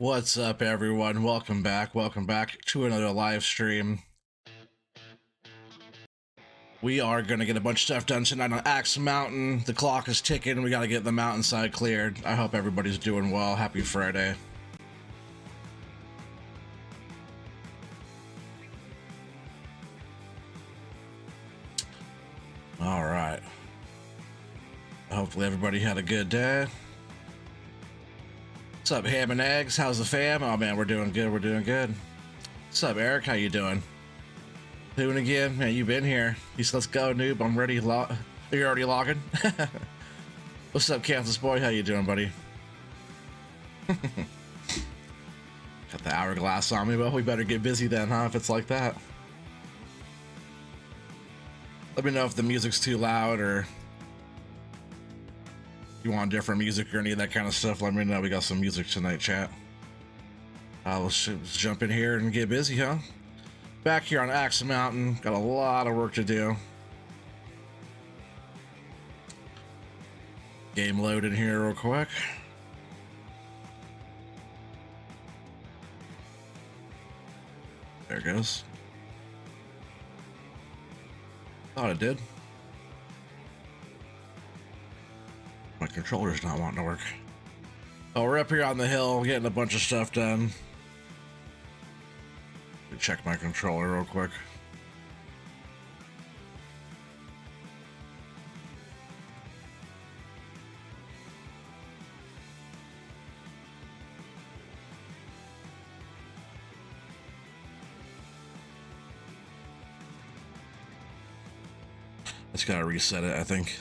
What's up, everyone? Welcome back. Welcome back to another live stream. We are going to get a bunch of stuff done tonight on Axe Mountain. The clock is ticking. We got to get the mountainside cleared. I hope everybody's doing well. Happy Friday. All right. Hopefully everybody had a good day. What's up, Ham and Eggs? How's the fam? Oh man, we're doing good. We're doing good. What's up, Eric? How you doing? Doing again? Man, you been here. He's let's go, noob. I'm ready. You're already logging? What's up, Kansas boy? How you doing, buddy? Got the hourglass on me. Well, we better get busy then, huh? If it's like that. Let me know if the music's too loud or you want different music or any of that kind of stuff. Let me know. We got some music tonight, chat. Let's jump in here and get busy, huh? Back here on Axe Mountain, got a lot of work to do. Game load in here real quick. There it goes. Thought it did. My controller's not wanting to work. Oh, we're up here on the hill getting a bunch of stuff done. Check my controller real quick. Just gotta reset it, I think.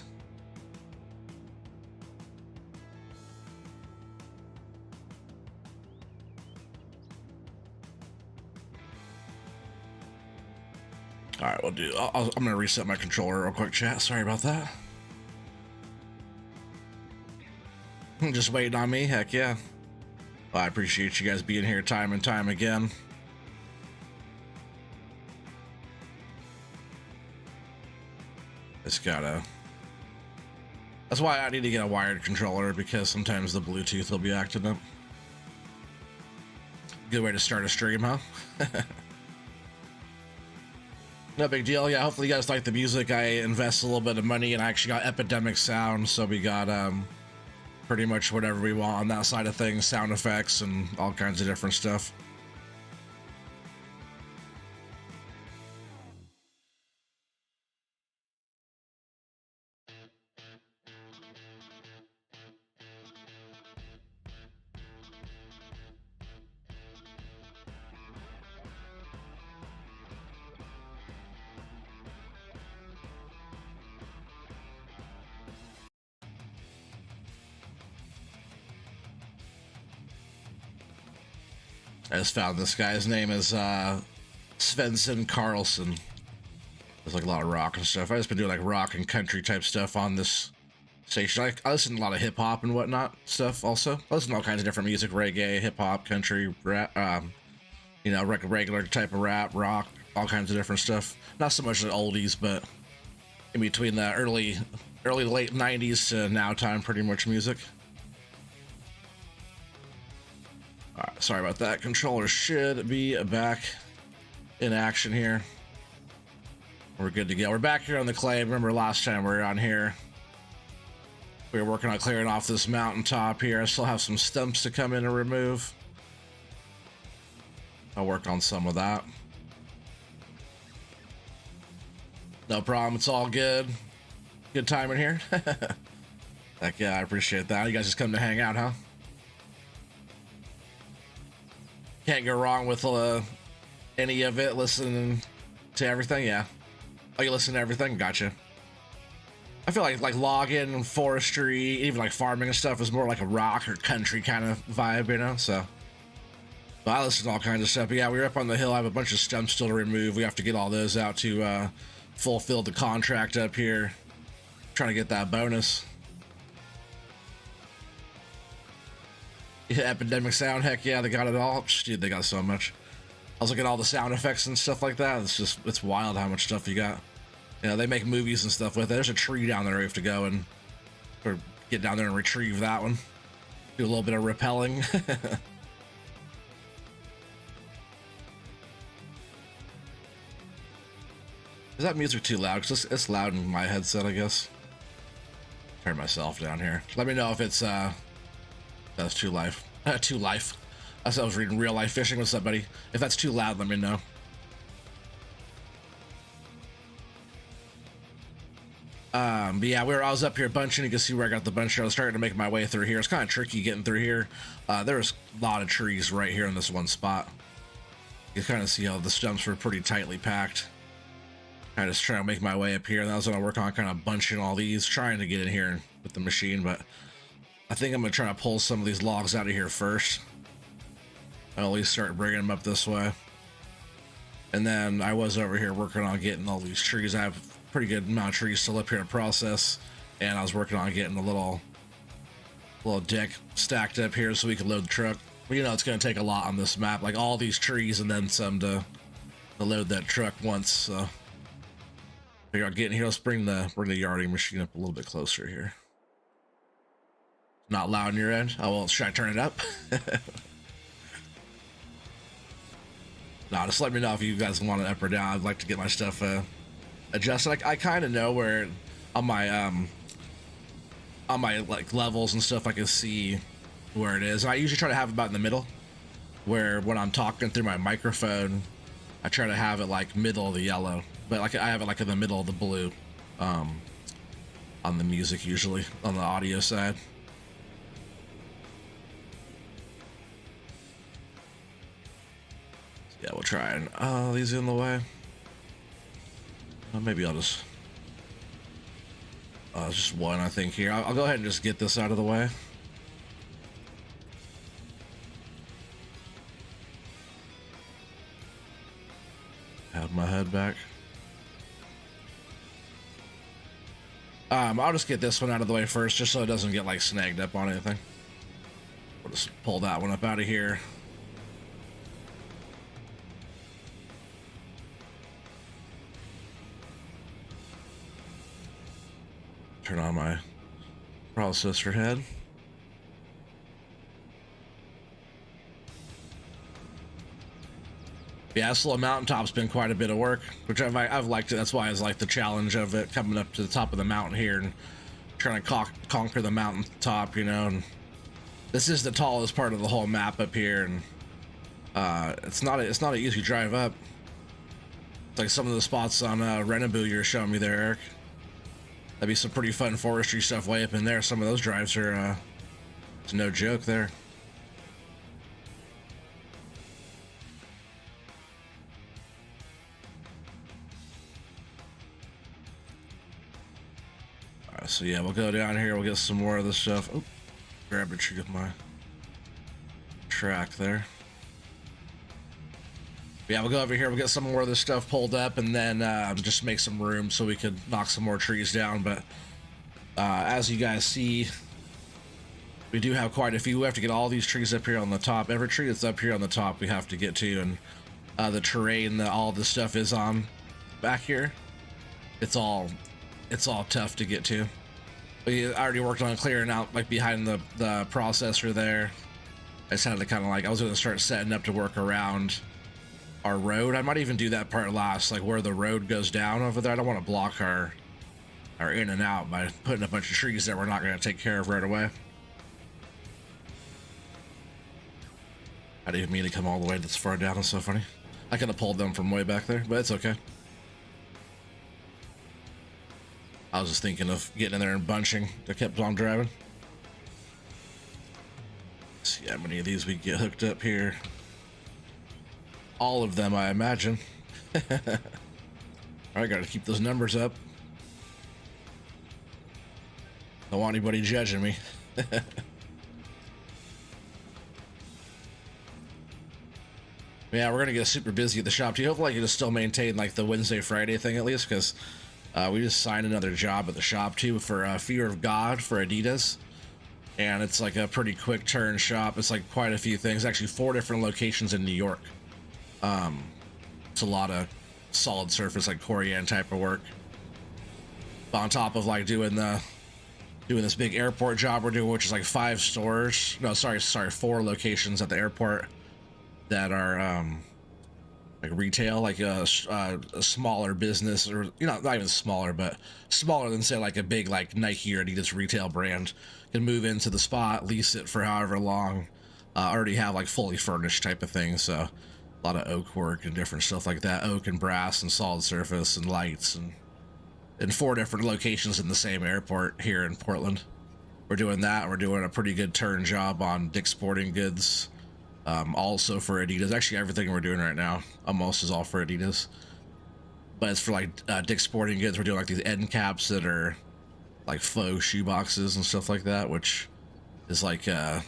All right, we'll do. I'm gonna reset my controller real quick, chat. Sorry about that. Just waiting on me. Heck yeah. Well, I appreciate you guys being here time and time again. Just gotta. That's why I need to get a wired controller, because sometimes the Bluetooth will be acting up. Good way to start a stream, huh? No big deal. Yeah, hopefully you guys like the music. I invest a little bit of money and I actually got Epidemic Sound, so we got pretty much whatever we want on that side of things, sound effects and all kinds of different stuff. I just found this guy. His name is Svensson Carlson. There's like a lot of rock and stuff. I've just been doing like rock and country type stuff on this station. I listen to a lot of hip hop and whatnot stuff also. I listen to all kinds of different music, reggae, hip hop, country, rap, you know, regular type of rap, rock, all kinds of different stuff. Not so much the oldies, but in between the early to late 90s to now time pretty much music. Alright, sorry about that. Controller should be back in action here. We're good to go. We're back here on the clay. Remember last time we were on here, we were working on clearing off this mountaintop here. I still have some stumps to come in and remove. I'll work on some of that. No problem. It's all good. Good time in here. Heck yeah, I appreciate that. You guys just come to hang out, huh? Can't go wrong with any of it. Listening to everything, yeah. Oh, you listen to everything? Gotcha. I feel like logging and forestry, even like farming and stuff, is more like a rock or country kind of vibe, you know? So, but I listen to all kinds of stuff. But yeah, we're up on the hill. I have a bunch of stumps still to remove. We have to get all those out to fulfill the contract up here. Trying to get that bonus. Yeah, Epidemic Sound, heck yeah, they got it all. Dude, they got so much. I was looking at all the sound effects and stuff like that. It's wild how much stuff you got. You know, they make movies and stuff with it. There's a tree down there we have to go and or get down there and retrieve that one. Do a little bit of rappelling. Is that music too loud? Because it's loud in my headset, I guess. Turn myself down here. Let me know if it's that's too life. Too life. I was reading Real Life Fishing. What's up, buddy? If that's too loud, let me know. But yeah, I was up here bunching. You can see where I got the bunch. I was starting to make my way through here. It's kind of tricky getting through here. There's a lot of trees right here in this one spot. You kind of see how the stumps were pretty tightly packed. I just trying to make my way up here. And that was when I work on kind of bunching all these, trying to get in here with the machine. But I think I'm going to try to pull some of these logs out of here first. I'll at least start bringing them up this way. And then I was over here working on getting all these trees. I have a pretty good amount of trees still up here to process. And I was working on getting a little deck stacked up here so we could load the truck. But you know, it's going to take a lot on this map. Like all these trees and then some to load that truck once. So figure out getting here. Let's bring the yarding machine up a little bit closer here. Not loud on your end? Oh, well, should I turn it up? No, just let me know if you guys want it up or down. I'd like to get my stuff adjusted. I kind of know where on my like levels and stuff I can see where it is. And I usually try to have it about in the middle, where when I'm talking through my microphone, I try to have it like middle of the yellow, but like I have it like in the middle of the blue on the music, usually on the audio side. Yeah, we'll try and these in the way. Maybe I'll just just one, I think, here. I'll go ahead and just get this out of the way. Have my head back. I'll just get this one out of the way first, just so it doesn't get like snagged up on anything. We'll just pull that one up out of here. Turn on my processor head. Yeah, this little mountaintop's been quite a bit of work, which I've liked it. That's why I like the challenge of it coming up to the top of the mountain here and trying to conquer the mountain top, you know. And this is the tallest part of the whole map up here, and it's not an easy drive up. It's like some of the spots on Renaboo you're showing me there, Eric. That'd be some pretty fun forestry stuff way up in there. Some of those drives are it's no joke there. Alright, so yeah, we'll go down here, we'll get some more of this stuff. Oh, grab a tree with my track there. Yeah, we'll go over here, we'll get some more of this stuff pulled up, and then just make some room so we could knock some more trees down. But as you guys see, we do have quite a few. We have to get all these trees up here on the top. Every tree that's up here on the top we have to get to, and the terrain that all this stuff is on back here, it's all tough to get to. I already worked on clearing out like behind the processor there. I just had to kind of like, I was going to start setting up to work around our road. I might even do that part last, like where the road goes down over there. I don't want to block our in and out by putting a bunch of trees that we're not going to take care of right away. I didn't mean to come all the way this far down. It's so funny. I could have pulled them from way back there, but it's okay. I was just thinking of getting in there and bunching. I kept on driving. Let's see how many of these we get hooked up here. All of them, I imagine. I gotta keep those numbers up. Don't want anybody judging me. Yeah, we're gonna get super busy at the shop too. Hopefully I can just still maintain like the Wednesday, Friday thing at least, because we just signed another job at the shop too for Fear of God for Adidas. And it's like a pretty quick turn shop. It's like quite a few things. Actually 4 different locations in New York. It's a lot of solid surface, like Corian type of work. But on top of like doing this big airport job we're doing, which is like 5 stores. No, sorry, 4 locations at the airport that are like retail, like a smaller business, or not even smaller, but smaller than say like a big like Nike or Adidas retail brand, can move into the spot, lease it for however long, already have like fully furnished type of thing. So a lot of oak work and different stuff like that, oak and brass and solid surface and lights, and in 4 different locations in the same airport here in Portland. We're doing that. We're doing a pretty good turn job on Dick's Sporting Goods. Also for Adidas. Actually, everything we're doing right now almost is all for Adidas. But it's for like Dick's Sporting Goods. We're doing like these end caps that are like faux shoe boxes and stuff like that, which is like a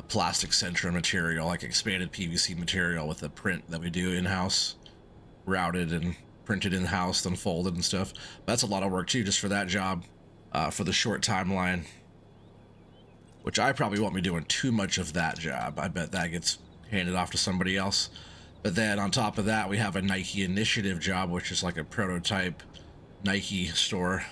plastic Centra material, like expanded PVC material with a print that we do in-house, routed and printed in-house, then folded and stuff. But that's a lot of work too, just for that job, for the short timeline, which I probably won't be doing too much of that job. I bet that gets handed off to somebody else. But then on top of that, we have a Nike initiative job, which is like a prototype Nike store.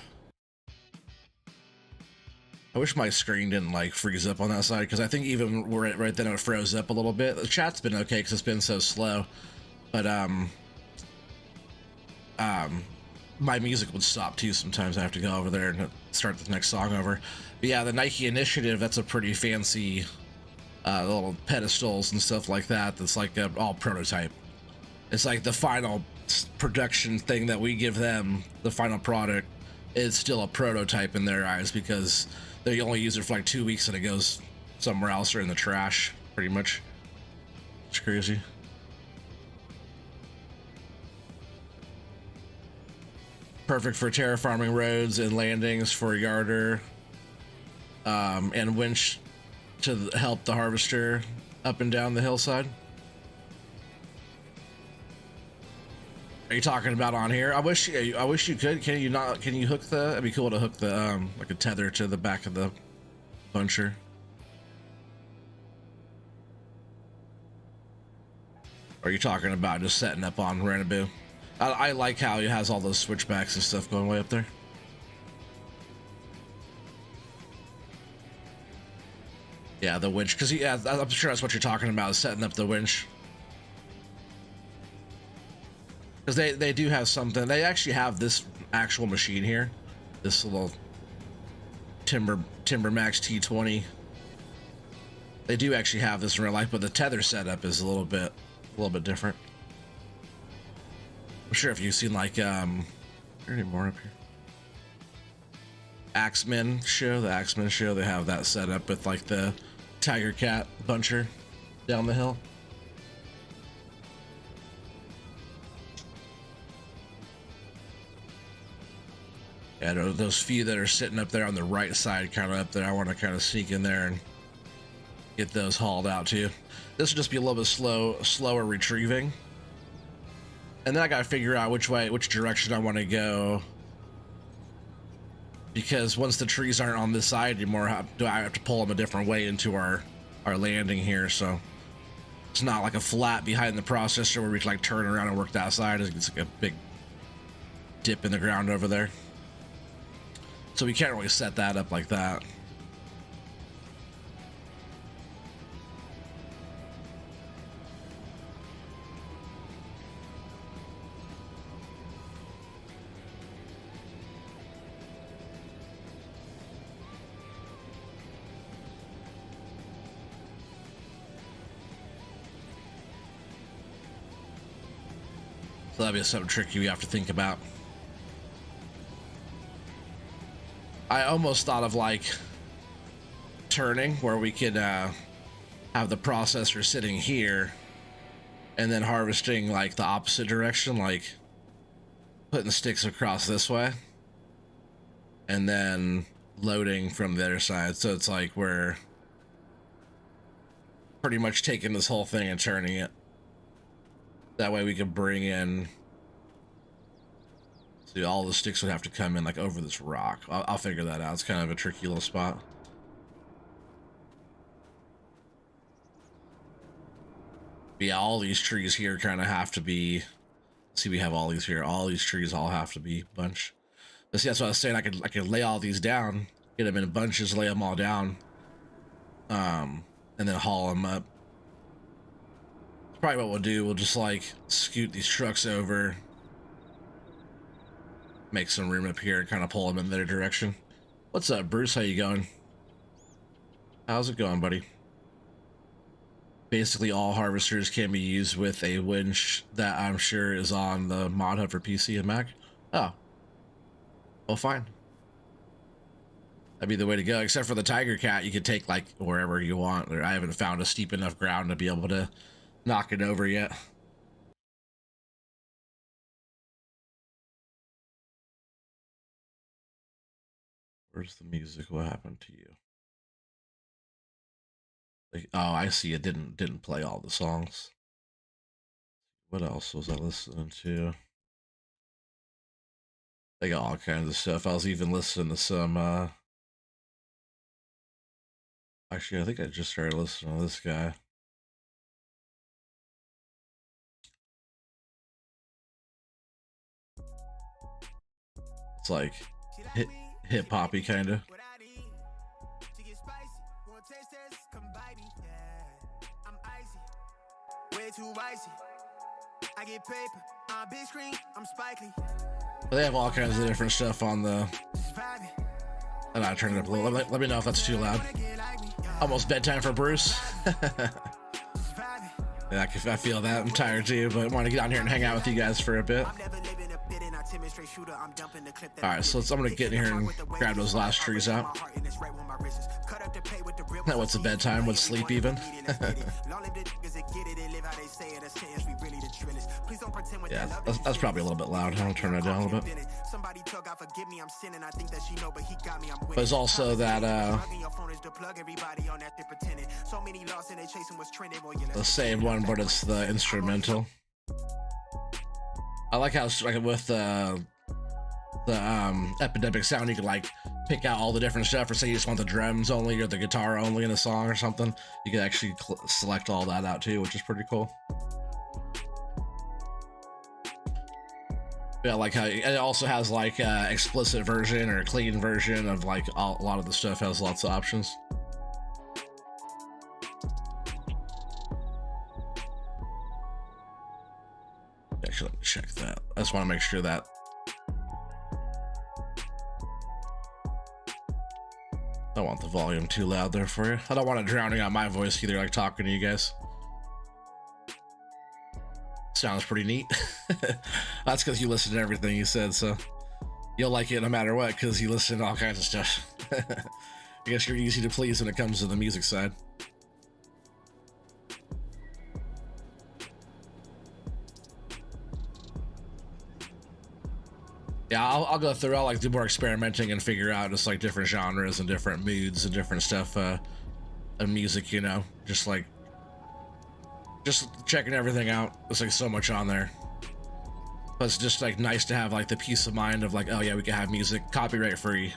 I wish my screen didn't like freeze up on that side, because I think even right then it froze up a little bit. The chat's been okay because it's been so slow, but my music would stop too sometimes. I have to go over there and start the next song over. But yeah, the Nike initiative, that's a pretty fancy little pedestals and stuff like that. That's like all prototype. It's like the final production thing that we give them, the final product, is still a prototype in their eyes, because they only use it for like 2 weeks and it goes somewhere else or in the trash, pretty much. It's crazy. Perfect for terraforming roads and landings for yarder, and winch to help the harvester up and down the hillside. Are you talking about on here? I wish you could. Can you not? Can you hook the? It'd be cool to hook the like a tether to the back of the buncher. Or are you talking about just setting up on Ranaboo? I like how it has all those switchbacks and stuff going way up there. Yeah, the winch, because yeah, I'm sure that's what you're talking about, is setting up the winch. Because they do have something. They actually have this actual machine here, this little Timber Max T20. They do actually have this in real life, but the tether setup is a little bit different. I'm sure if you've seen like are there any more up here? The Axemen show, they have that set up with like the Tiger Cat buncher down the hill. Yeah, those few that are sitting up there on the right side, kind of up there, I want to kind of sneak in there and get those hauled out too. This will just be a little bit slower retrieving. And then I gotta figure out which direction I want to go, because once the trees aren't on this side anymore, do I have to pull them a different way into our landing here? So it's not like a flat behind the processor where we can like turn around and work that side. It's like a big dip in the ground over there, so we can't really set that up like that. So that'd be something tricky we have to think about. I almost thought of like turning, where we could have the processor sitting here and then harvesting like the opposite direction, like putting the sticks across this way and then loading from the other side. So it's like we're pretty much taking this whole thing and turning it. That way we could bring in, see, all the sticks would have to come in like over this rock. I'll figure that out. It's kind of a tricky little spot. But yeah, all these trees here kind of have to be, see, we have all these here. All these trees all have to be bunch. But see, that's what I was saying. I could lay all these down, get them in bunches, lay them all down, and then haul them up. Probably what we'll do. We'll just like scoot these trucks over, make some room up here, and kind of pull them in their direction. What's up, Bruce? How you going? How's it going, buddy? Basically, all harvesters can be used with a winch that I'm sure is on the mod hub for PC and Mac. Oh, well, fine. That'd be the way to go, except for the Tiger Cat. You could take like wherever you want. I haven't found a steep enough ground to be able to knock it over yet. Where's the music? What happened to you? Like, oh, I see. It didn't play all the songs. What else was I listening to? They got all kinds of stuff. I was even listening to some actually, I think I just started listening to this guy. It's like hip hoppy kind of. They have all kinds of different stuff on the. And I turned it up a little. Let me know if that's too loud. Almost bedtime for Bruce. Yeah, I feel that. I'm tired too, but I want to get on here and hang out with you guys for a bit. Alright, so I'm gonna get in here and grab those last trees out. Now what's the bedtime? What's sleep even? Yeah, that's probably a little bit loud. I'll turn that down a little bit. But there's also that the same one, but it's the instrumental. I like how like with the epidemic sound, you can like pick out all the different stuff, or say you just want the drums only or the guitar only in a song or something. You can actually select all that out too, which is pretty cool. Yeah, like how it also has like explicit version or clean version of like a lot of the stuff has lots of options. Actually, let me check that. I just want to make sure that I don't want the volume too loud there for you. I don't want it drowning out my voice either, like talking to you guys. Sounds pretty neat. That's because you listen to everything you said, so you'll like it no matter what, because you listen to all kinds of stuff. I guess you're easy to please when it comes to the music side. Yeah, I'll go through. I'll like do more experimenting and figure out just like different genres and different moods and different stuff of music, you know, just checking everything out. There's like so much on there. But it's just like nice to have like the peace of mind of like, oh yeah, we can have music copyright free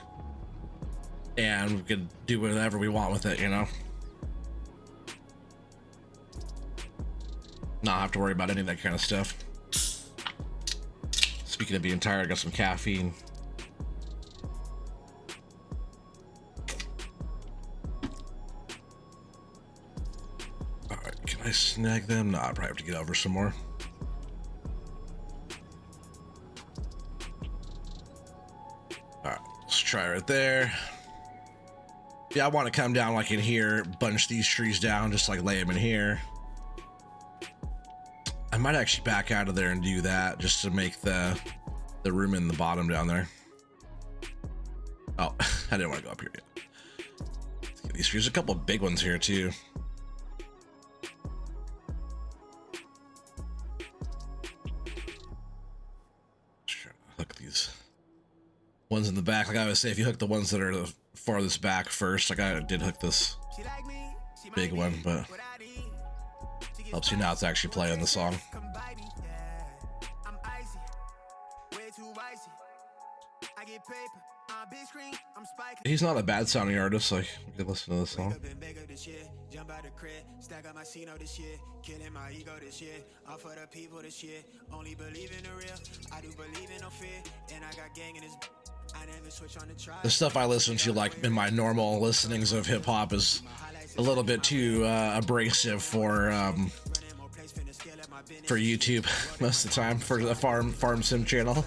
and we can do whatever we want with it, you know? Not have to worry about any of that kind of stuff. Speaking of being tired, I got some caffeine. Alright, can I snag them? Nah, I probably have to get over some more. Alright, let's try right there. Yeah, I want to come down like in here, bunch these trees down, just like lay them in here. I might actually back out of there and do that just to make the room in the bottom down there. Oh, I didn't want to go up here yet. Let's get these trees. A couple of big ones here too. Sure, hook these ones in the back. Like I always say, if you hook the ones that are the farthest back first, like I did hook this big one, but helps you now it's actually playing the song. He's not a bad sounding artist, like you can listen to this song. The stuff I listen to like in my normal listenings of hip hop is a little bit too abrasive for for YouTube most of the time for the farm sim channel.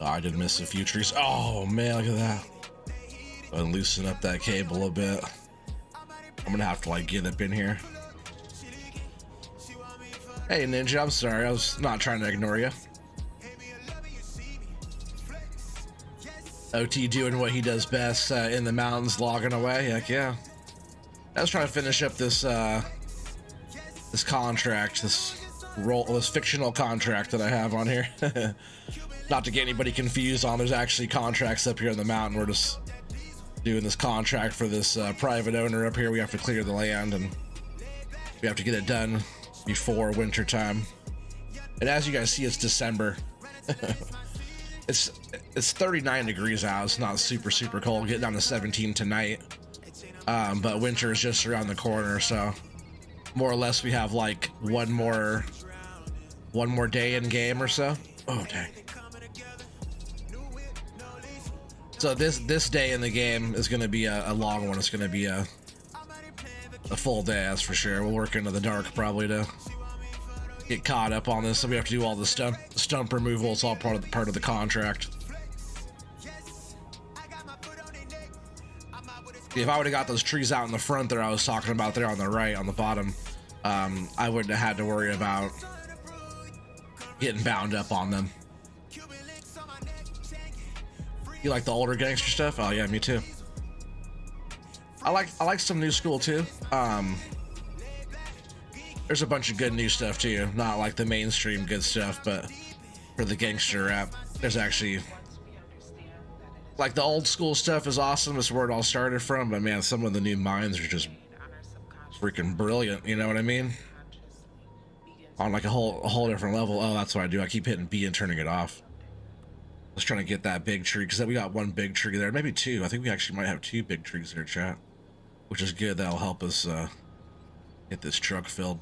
Oh, I did miss a few trees. Oh man, look at that. And loosen up that cable a bit. I'm gonna have to like get up in here. Hey Ninja, I'm sorry, I was not trying to ignore you. OT doing what he does best, in the mountains, logging away. Heck yeah. I was trying to finish up this this contract, this fictional contract that I have on here. Not to get anybody confused on, there's actually contracts up here in the mountain. We're just doing this contract for this private owner up here. We have to clear the land and we have to get it done before winter time. And as you guys see, it's December. It's 39 degrees out. It's not super cold. Getting down to 17 tonight. But winter is just around the corner, so more or less we have like one more day in game or so. Oh dang. So this day in the game is going to be a long one. It's going to be a full day, that's for sure. We'll work into the dark probably to get caught up on this. So we have to do all the stump removal. It's all part of the contract. If I would have got those trees out in the front there I was talking about there on the right, on the bottom, I wouldn't have had to worry about getting bound up on them. You like the older gangster stuff? Oh yeah, me too. I like some new school too. There's a bunch of good new stuff too. Not like the mainstream good stuff, but for the gangster rap, there's actually like the old school stuff is awesome. That's where it all started from. But man, some of the new minds are just freaking brilliant. You know what I mean? On like a whole different level. Oh, that's what I do. I keep hitting B and turning it off. I was trying to get that big tree because we got one big tree there, maybe two. I think we actually might have two big trees there, chat, which is good. That'll help us get this truck filled.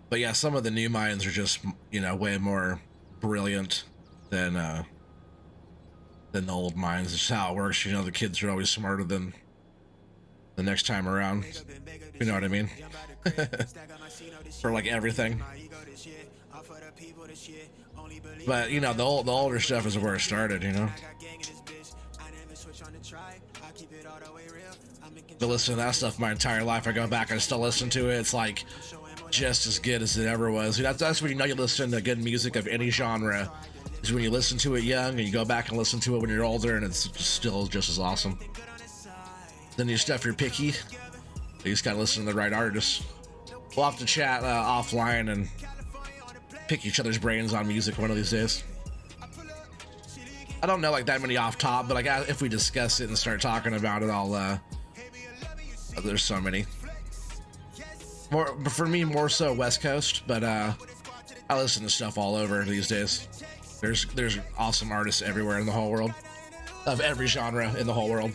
But yeah, some of the new mines are just, you know, way more brilliant than the old mines. It's just how it works. You know, the kids are always smarter than the next time around. You know what I mean? For like everything. But you know, the older stuff is where it started, you know. But listen to that stuff my entire life. I go back and still listen to it. It's like just as good as it ever was. That's when you know you listen to good music of any genre, is when you listen to it young and you go back and listen to it when you're older and it's still just as awesome. Then you stuff you're picky. You just gotta listen to the right artists. We'll have to chat offline and pick each other's brains on music one of these days. I don't know like that many off top, but like if we discuss it and start talking about it, I'll there's so many. More for me, more so West Coast, but I listen to stuff all over these days. There's awesome artists everywhere in the whole world, of every genre in the whole world.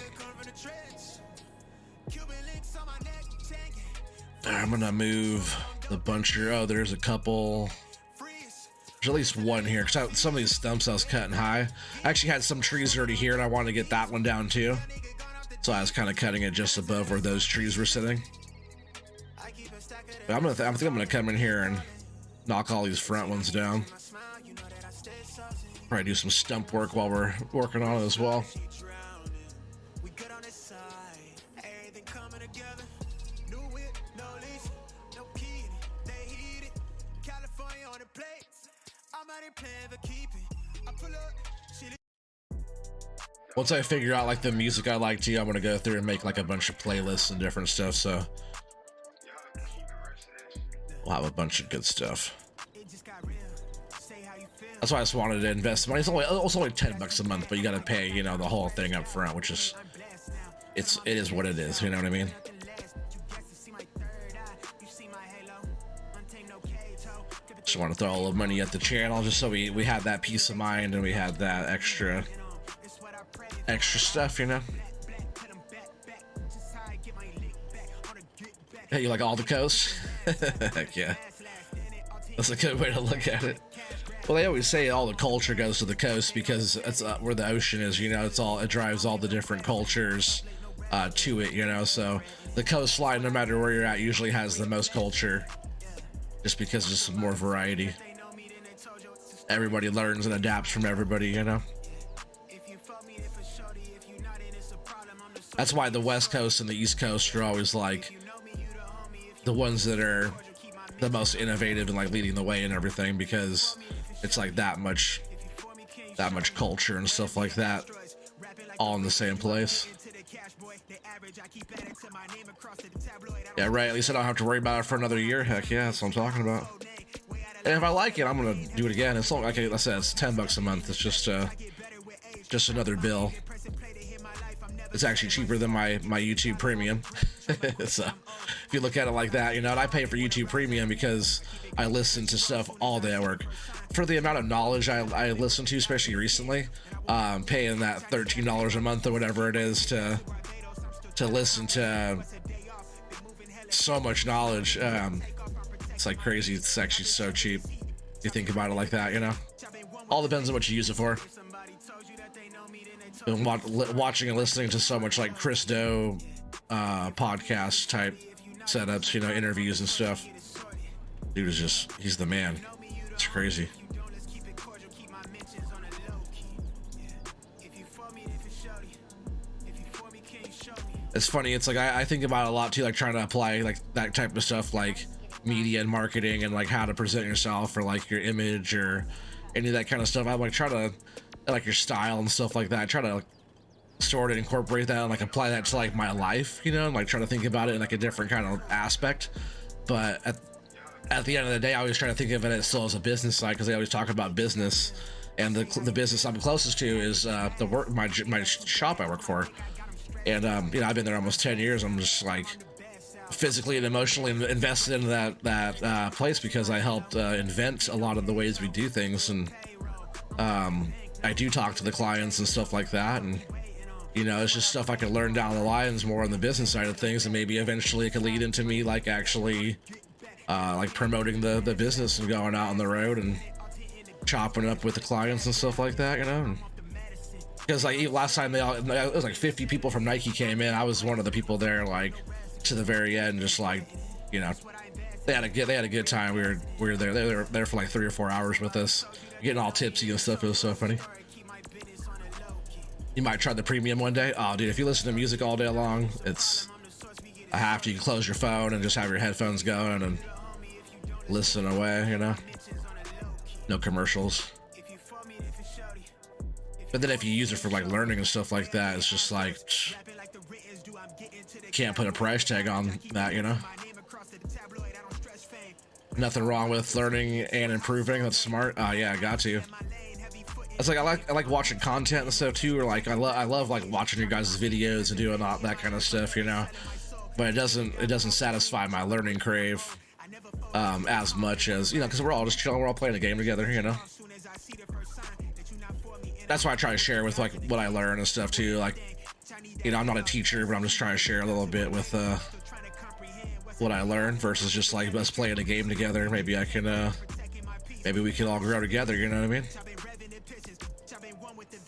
I'm gonna move the buncher. Oh, there's a couple. There's at least one here because some of these stumps I was cutting high. I actually had some trees already here and I wanted to get that one down too, so I was kind of cutting it just above where those trees were sitting. But I think I'm gonna come in here and knock all these front ones down. Probably do some stump work while we're working on it as well. Once I figure out like the music I like too, I'm gonna go through and make like a bunch of playlists and different stuff, so we'll have a bunch of good stuff. That's why I just wanted to invest money. It's only $10 a month, but you gotta pay, you know, the whole thing up front, which is it is what it is, you know what I mean? Just want to throw a little money at the channel just so we had that peace of mind and we had that extra stuff, you know. Hey, you like all the coast? Heck yeah, that's a good way to look at it. Well, they always say all the culture goes to the coast because that's where the ocean is, you know. It drives all the different cultures to it, you know. So the coastline, no matter where you're at, usually has the most culture, just because there's more variety. Everybody learns and adapts from everybody, you know. That's why the West Coast and the East Coast are always like the ones that are the most innovative and like leading the way and everything, because it's like that much culture and stuff like that all in the same place. Yeah, right. At least I don't have to worry about it for another year. Heck yeah, that's what I'm talking about. And if I like it, I'm gonna do it again. It's like I said, it's $10 a month. It's just another bill. It's actually cheaper than my YouTube Premium. So if you look at it like that, you know, and I pay for YouTube Premium because I listen to stuff all day at work. For the amount of knowledge I listen to, especially recently, paying that $13 a month or whatever it is to listen to so much knowledge, it's like crazy. It's actually so cheap. You think about it like that, you know. All depends on what you use it for. And watching and listening to so much like Chris Do podcast type setups, you know, interviews and stuff. Dude is just, he's the man. It's crazy. It's funny. It's like I think about it a lot too, like trying to apply like that type of stuff, like media and marketing and like how to present yourself or like your image or any of that kind of stuff. I'm like try to like your style and stuff like that. I try to like, sort of incorporate that and like apply that to like my life, you know, and like try to think about it in like a different kind of aspect. But at the end of the day, I always try to think of it as still as a business side, because they always talk about business, and the business I'm closest to is my shop I work for. And you know, I've been there almost 10 years. I'm just like physically and emotionally invested in that place, because I helped invent a lot of the ways we do things, and I do talk to the clients and stuff like that, and you know, it's just stuff I could learn down the lines more on the business side of things, and maybe eventually it could lead into me like actually like promoting the business and going out on the road and chopping it up with the clients and stuff like that, you know. Because like last time it was like 50 people from Nike came in. I was one of the people there, like to the very end, just like, you know, they had a good time. We were there. They were there for like 3 or 4 hours with us, getting all tipsy and stuff. It was so funny. You might try the premium one day. Oh, dude, if you listen to music all day long, it's a have to. You can close your phone and just have your headphones going and listen away, you know. No commercials. But then if you use it for like learning and stuff like that, it's just like can't put a price tag on that, you know. Nothing wrong with learning and improving. That's smart. Yeah, I got to. It's like I like watching content and stuff too, or like I love like watching your guys' videos and doing all that kind of stuff, you know. But it doesn't satisfy my learning crave as much as, you know, because we're all just chilling, we're all playing a game together, you know. That's why I try to share with like what I learn and stuff too. Like, you know, I'm not a teacher, but I'm just trying to share a little bit with what I learned versus just like us playing a game together. Maybe I can maybe we can all grow together, you know what I mean?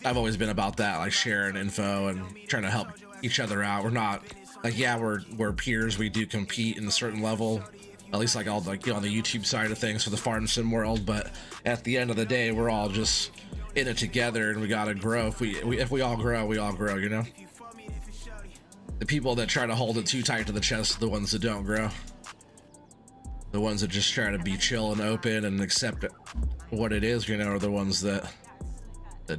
I've always been about that, like sharing info and trying to help each other out. We're not like, yeah, we're peers. We do compete in a certain level, at least like all like, you know, on the YouTube side of things for the farm sim world. But at the end of the day, we're all just in it together, and we gotta grow. If we all grow, we all grow, you know. The people that try to hold it too tight to the chest are the ones that don't grow. The ones that just try to be chill and open and accept what it is, you know, are the ones that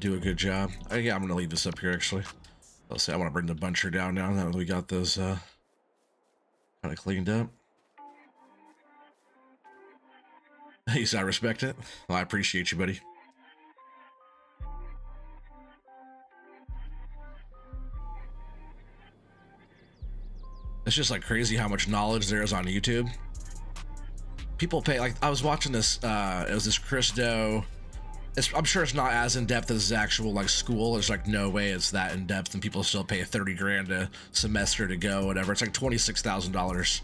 do a good job. Yeah, I'm gonna leave this up here actually. Let's see, I want to bring the buncher down now that we got those kind of cleaned up. You said I respect it. Well, I appreciate you, buddy. It's just like crazy how much knowledge there is on YouTube. People pay, like I was watching this, it was this Chris Do. I'm sure it's not as in depth as his actual like school. There's like no way it's that in depth, and people still pay 30 grand a semester to go, whatever. It's like $26,000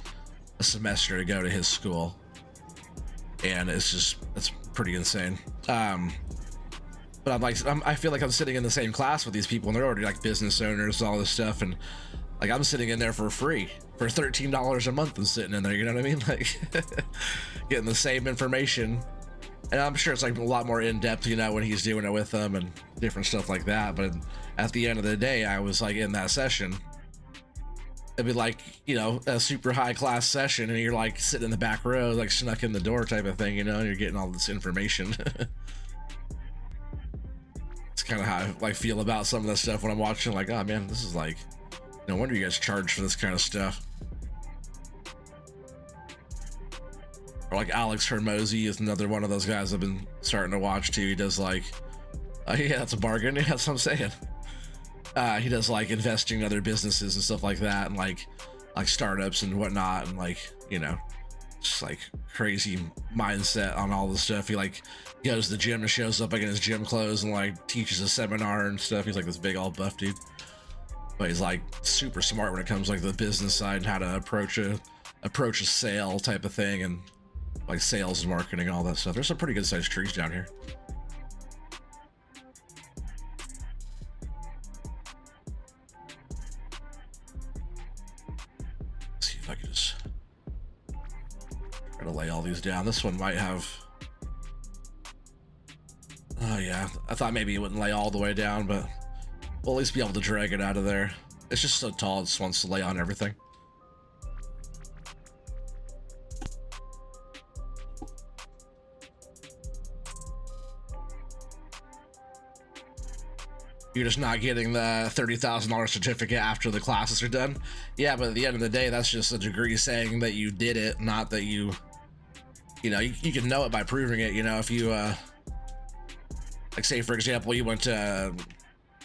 a semester to go to his school, and it's pretty insane. But I feel like I'm sitting in the same class with these people, and they're already like business owners, all this stuff, and Like I'm sitting in there for free for $13 a month and sitting in there, you know what I mean? Like getting the same information. And I'm sure it's like a lot more in depth, you know, when he's doing it with them and different stuff like that. But at the end of the day, I was like in that session. It'd be like, you know, a super high class session and you're like sitting in the back row, like snuck in the door type of thing, you know, and you're getting all this information. It's kind of how I like feel about some of that stuff when I'm watching, like, oh man, this is like, no wonder you guys charge for this kind of stuff. Or like Alex Hermosi is another one of those guys I've been starting to watch too. He does like, yeah, that's a bargain. Yeah, that's what I'm saying. He does like investing in other businesses and stuff like that, and like startups and whatnot, and like, you know, just like crazy mindset on all this stuff. He like goes to the gym and shows up like in his gym clothes and like teaches a seminar and stuff. He's like this big old buff dude, but he's like super smart when it comes like the business side and how to approach a sale type of thing, and like sales and marketing, all that stuff. There's some pretty good sized trees down here. Let's see if I can just try to lay all these down. This one might have, oh yeah, I thought maybe it wouldn't lay all the way down, but we'll at least be able to drag it out of there. It's just so tall, it just wants to lay on everything. You're just not getting the $30,000 certificate after the classes are done. Yeah, but at the end of the day, that's just a degree saying that you did it, not that you know, you can know it by proving it. You know, if you, like say, for example, you went to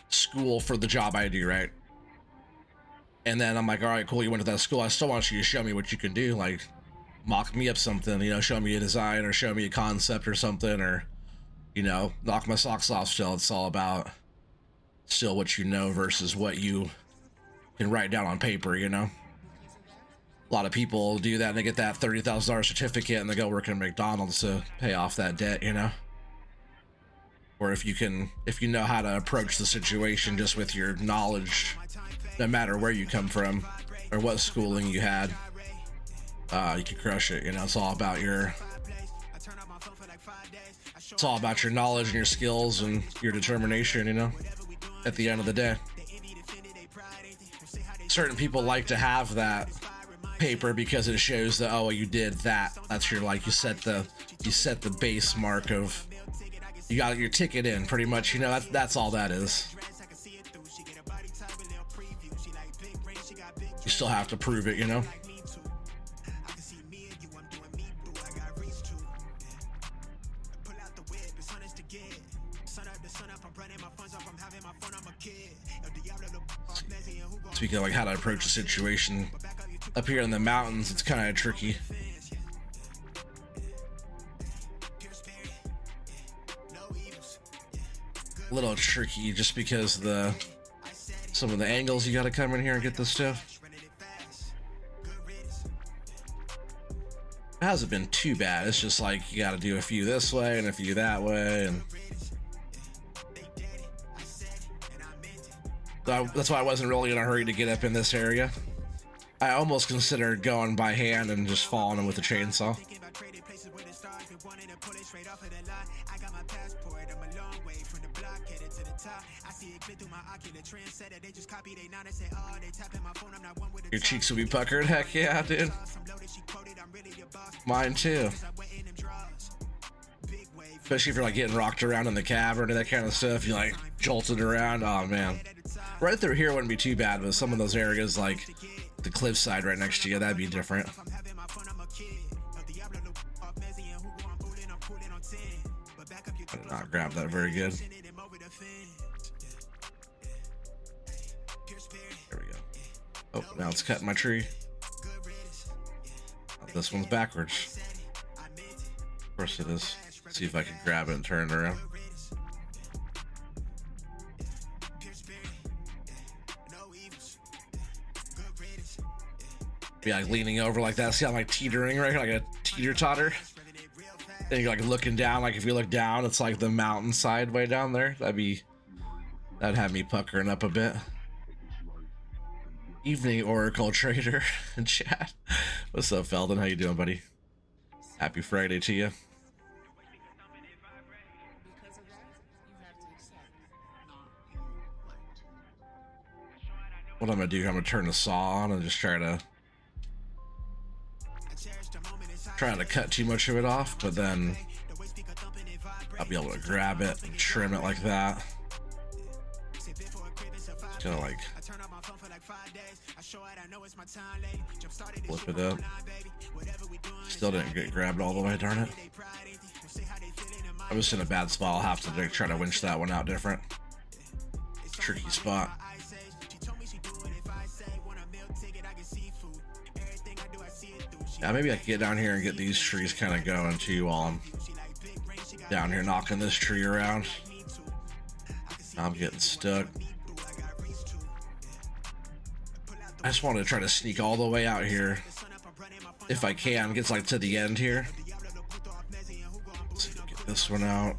school for the job I do, right? And then I'm like, all right, cool, you went to that school. I still want you to show me what you can do. Like, mock me up something, you know, show me a design or show me a concept or something, or, you know, knock my socks off still. It's all about still what you know versus what you can write down on paper, you know. A lot of people do that and they get that $30,000 certificate and they go work at McDonald's to pay off that debt, you know. Or if you know how to approach the situation just with your knowledge, no matter where you come from or what schooling you had, you can crush it, you know. It's all about your knowledge and your skills and your determination, you know. At the end of the day, certain people like to have that paper because it shows that, oh, you did that. That's your, like, you set the base mark of, you got your ticket in, pretty much, you know. That's all that is. You still have to prove it, you know. Speaking of like how to approach a situation up here in the mountains, it's kind of tricky. A little tricky just because some of the angles you got to come in here and get this stuff. It hasn't been too bad. It's just like you got to do a few this way and a few that way, and that's why I wasn't really in a hurry to get up in this area. I almost considered going by hand and just following him with a chainsaw. Your cheeks will be puckered? Heck yeah, dude. Mine too. Especially if you're like getting rocked around in the cavern and that kind of stuff. You like jolted around. Oh man. Right through here wouldn't be too bad, but some of those areas like the cliffside right next to you, that'd be different. I did not grab that very good. There we go. Oh, now it's cutting my tree. Oh, this one's backwards. Of course it is. Let's see if I can grab it and turn it around. Be like leaning over like that. See how I'm like teetering right here, like a teeter-totter? And you're like looking down, like if you look down, it's like the mountainside way down there. That'd have me puckering up a bit. Evening Oracle Trader in chat. What's up, Feldon? How you doing, buddy? Happy Friday to you. What I'm gonna do, I'm gonna turn the saw on and just try to cut too much of it off, but then I'll be able to grab it and trim it like that. Kind of like flip it up. Still didn't get grabbed all the way, darn it. I was in a bad spot. I'll have to try to winch that one out different. Tricky spot. Yeah, maybe I can get down here and get these trees kind of going too while I'm down here knocking this tree around. I'm getting stuck. I just want to try to sneak all the way out here if I can. Gets like to the end here. Let's get this one out.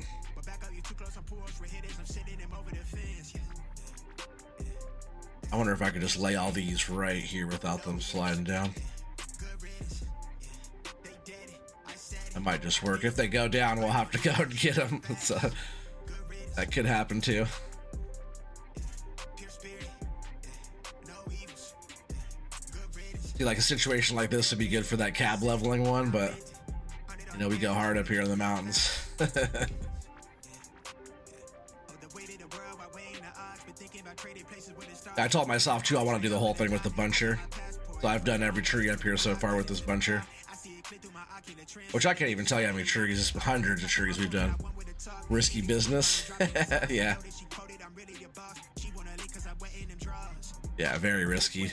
I wonder if I could just lay all these right here without them sliding down. That might just work. If they go down, we'll have to go and get them. So that could happen too. See, like a situation like this would be good for that cab leveling one, but you know, we go hard up here in the mountains. I told myself too I want to do the whole thing with the buncher, so I've done every tree up here so far with this buncher, which I can't even tell you how many trees, hundreds of trees we've done. Risky business. Yeah, very risky,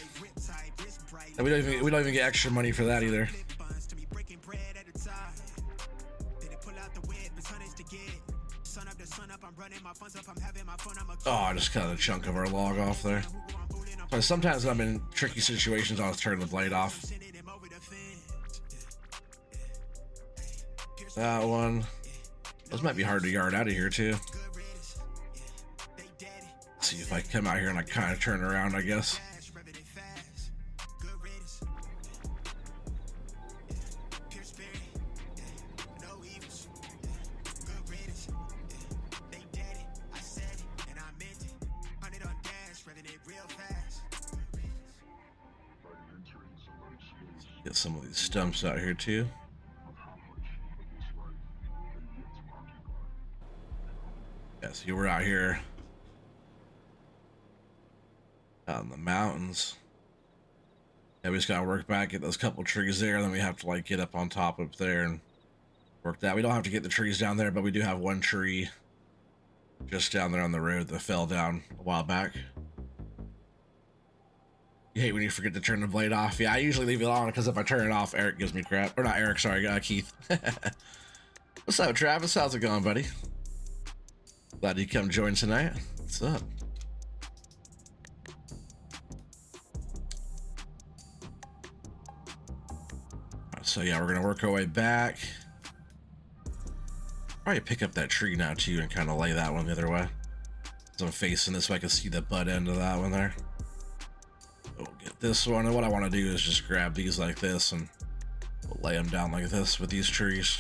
and we don't even get extra money for that either. Oh, I just cut a chunk of our log off there. So sometimes when I'm in tricky situations, I'll turn the blade off. That one. Those might be hard to yard out of here too. Let's see if I come out here and I kind of turn around, I guess. Get some of these stumps out here too. Yeah, see, we're out here out in the mountains. Yeah, we just gotta work back, get those couple trees there, and then we have to like get up on top up there and work that. We don't have to get the trees down there, but we do have one tree just down there on the road that fell down a while back. You hate when you forget to turn the blade off. Yeah, I usually leave it on because if I turn it off, Eric gives me crap. Or not Eric, sorry, Keith. What's up, Travis? How's it going, buddy? Glad you come join tonight. What's up? So yeah, we're gonna work our way back. Probably pick up that tree now too and kind of lay that one the other way. So I'm facing this so I can see the butt end of that one there. We'll get this one, and what I want to do is just grab these like this and we'll lay them down like this with these trees.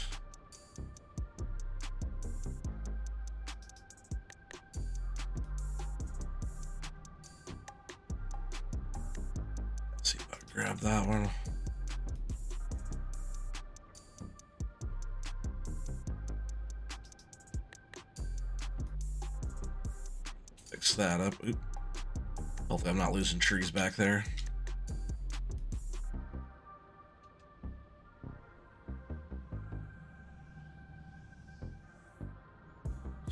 Let's see if I can grab that one. Fix that up. Oop. Hopefully I'm not losing trees back there.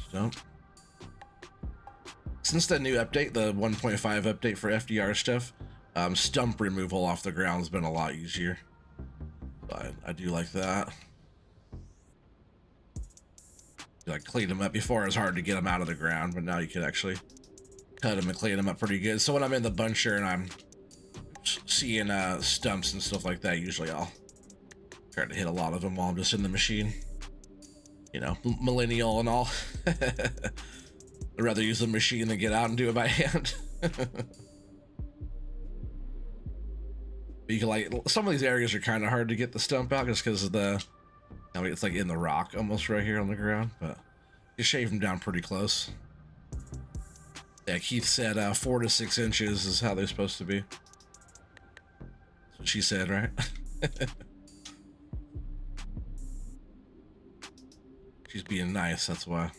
Stump. Since the new update, the 1.5 update for FDR stuff, stump removal off the ground has been a lot easier. But I do like that. You like clean them up. Before it was hard to get them out of the ground, but now you can actually cut them and clean them up pretty good. So when I'm in the buncher and I'm seeing stumps and stuff like that, usually I'll try to hit a lot of them while I'm just in the machine. You know, millennial and all. I'd rather use the machine than get out and do it by hand. But you can like, some of these areas are kind of hard to get the stump out just because of the, I mean, it's like in the rock almost right here on the ground, but you shave them down pretty close. Yeah, Keith said 4 to 6 inches is how they're supposed to be. That's what she said, right? She's being nice, that's why.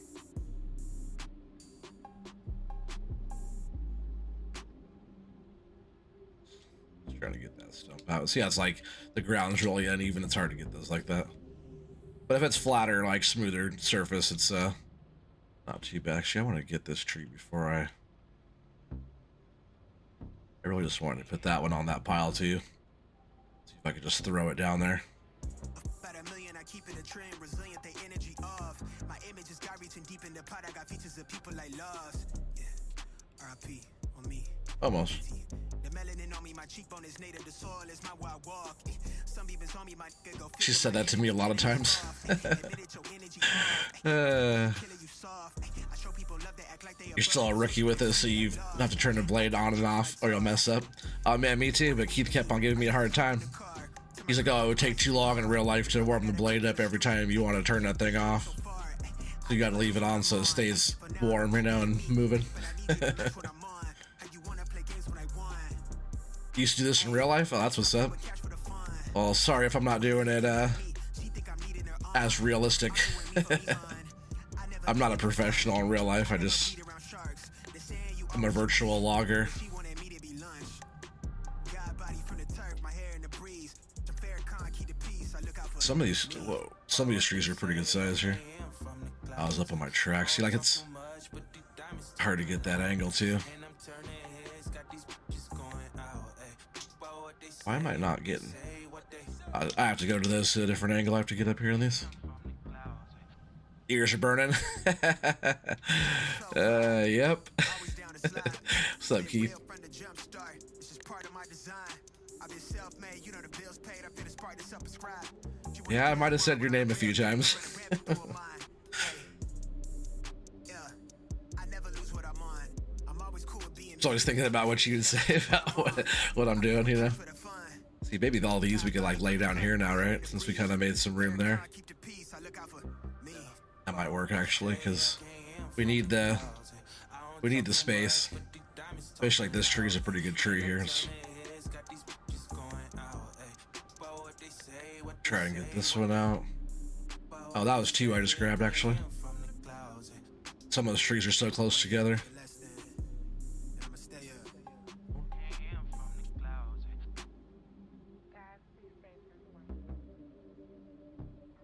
Just trying to get that stump out. See how it's like the ground's really uneven, it's hard to get those like that. But if it's flatter, like smoother surface, it's not too bad. Actually, I want to get this tree before I really just wanted to put that one on that pile too. See if I could just throw it down there. About a million, I keep it a trend, resilient, the energy of my image is got reaching deep in the pot. I got features of people like loves. Yeah. RIP on me. Almost. The melanin on me, my cheekbone is native, the soil is my wild walk. Some people on me, my go. She said that to me a lot of times. You're still a rookie with it, so you have to turn the blade on and off or you'll mess up. Oh man, me too, but Keith kept on giving me a hard time. He's like, oh, it would take too long in real life to warm the blade up every time you want to turn that thing off. So you gotta leave it on so it stays warm, you know, and moving. You used to do this in real life? Oh, that's what's up. Well, sorry if I'm not doing it as realistic. I'm not a professional in real life. I'm a virtual logger. Some of these trees are pretty good size here. I was up on my track. See, like it's hard to get that angle too. Why am I not getting? I have to go to this at a different angle. I have to get up here on this. Ears are burning. Yep. What's up, Keith? Yeah, I might have said your name a few times. I was always thinking about what you would say about what I'm doing, you know. See, maybe all these we could like lay down here now, right? Since we kind of made some room there. That might work actually, because we need the space. Especially like this tree is a pretty good tree here. Try and get this one out. Oh, that was 2 I just grabbed actually. Some of those trees are so close together.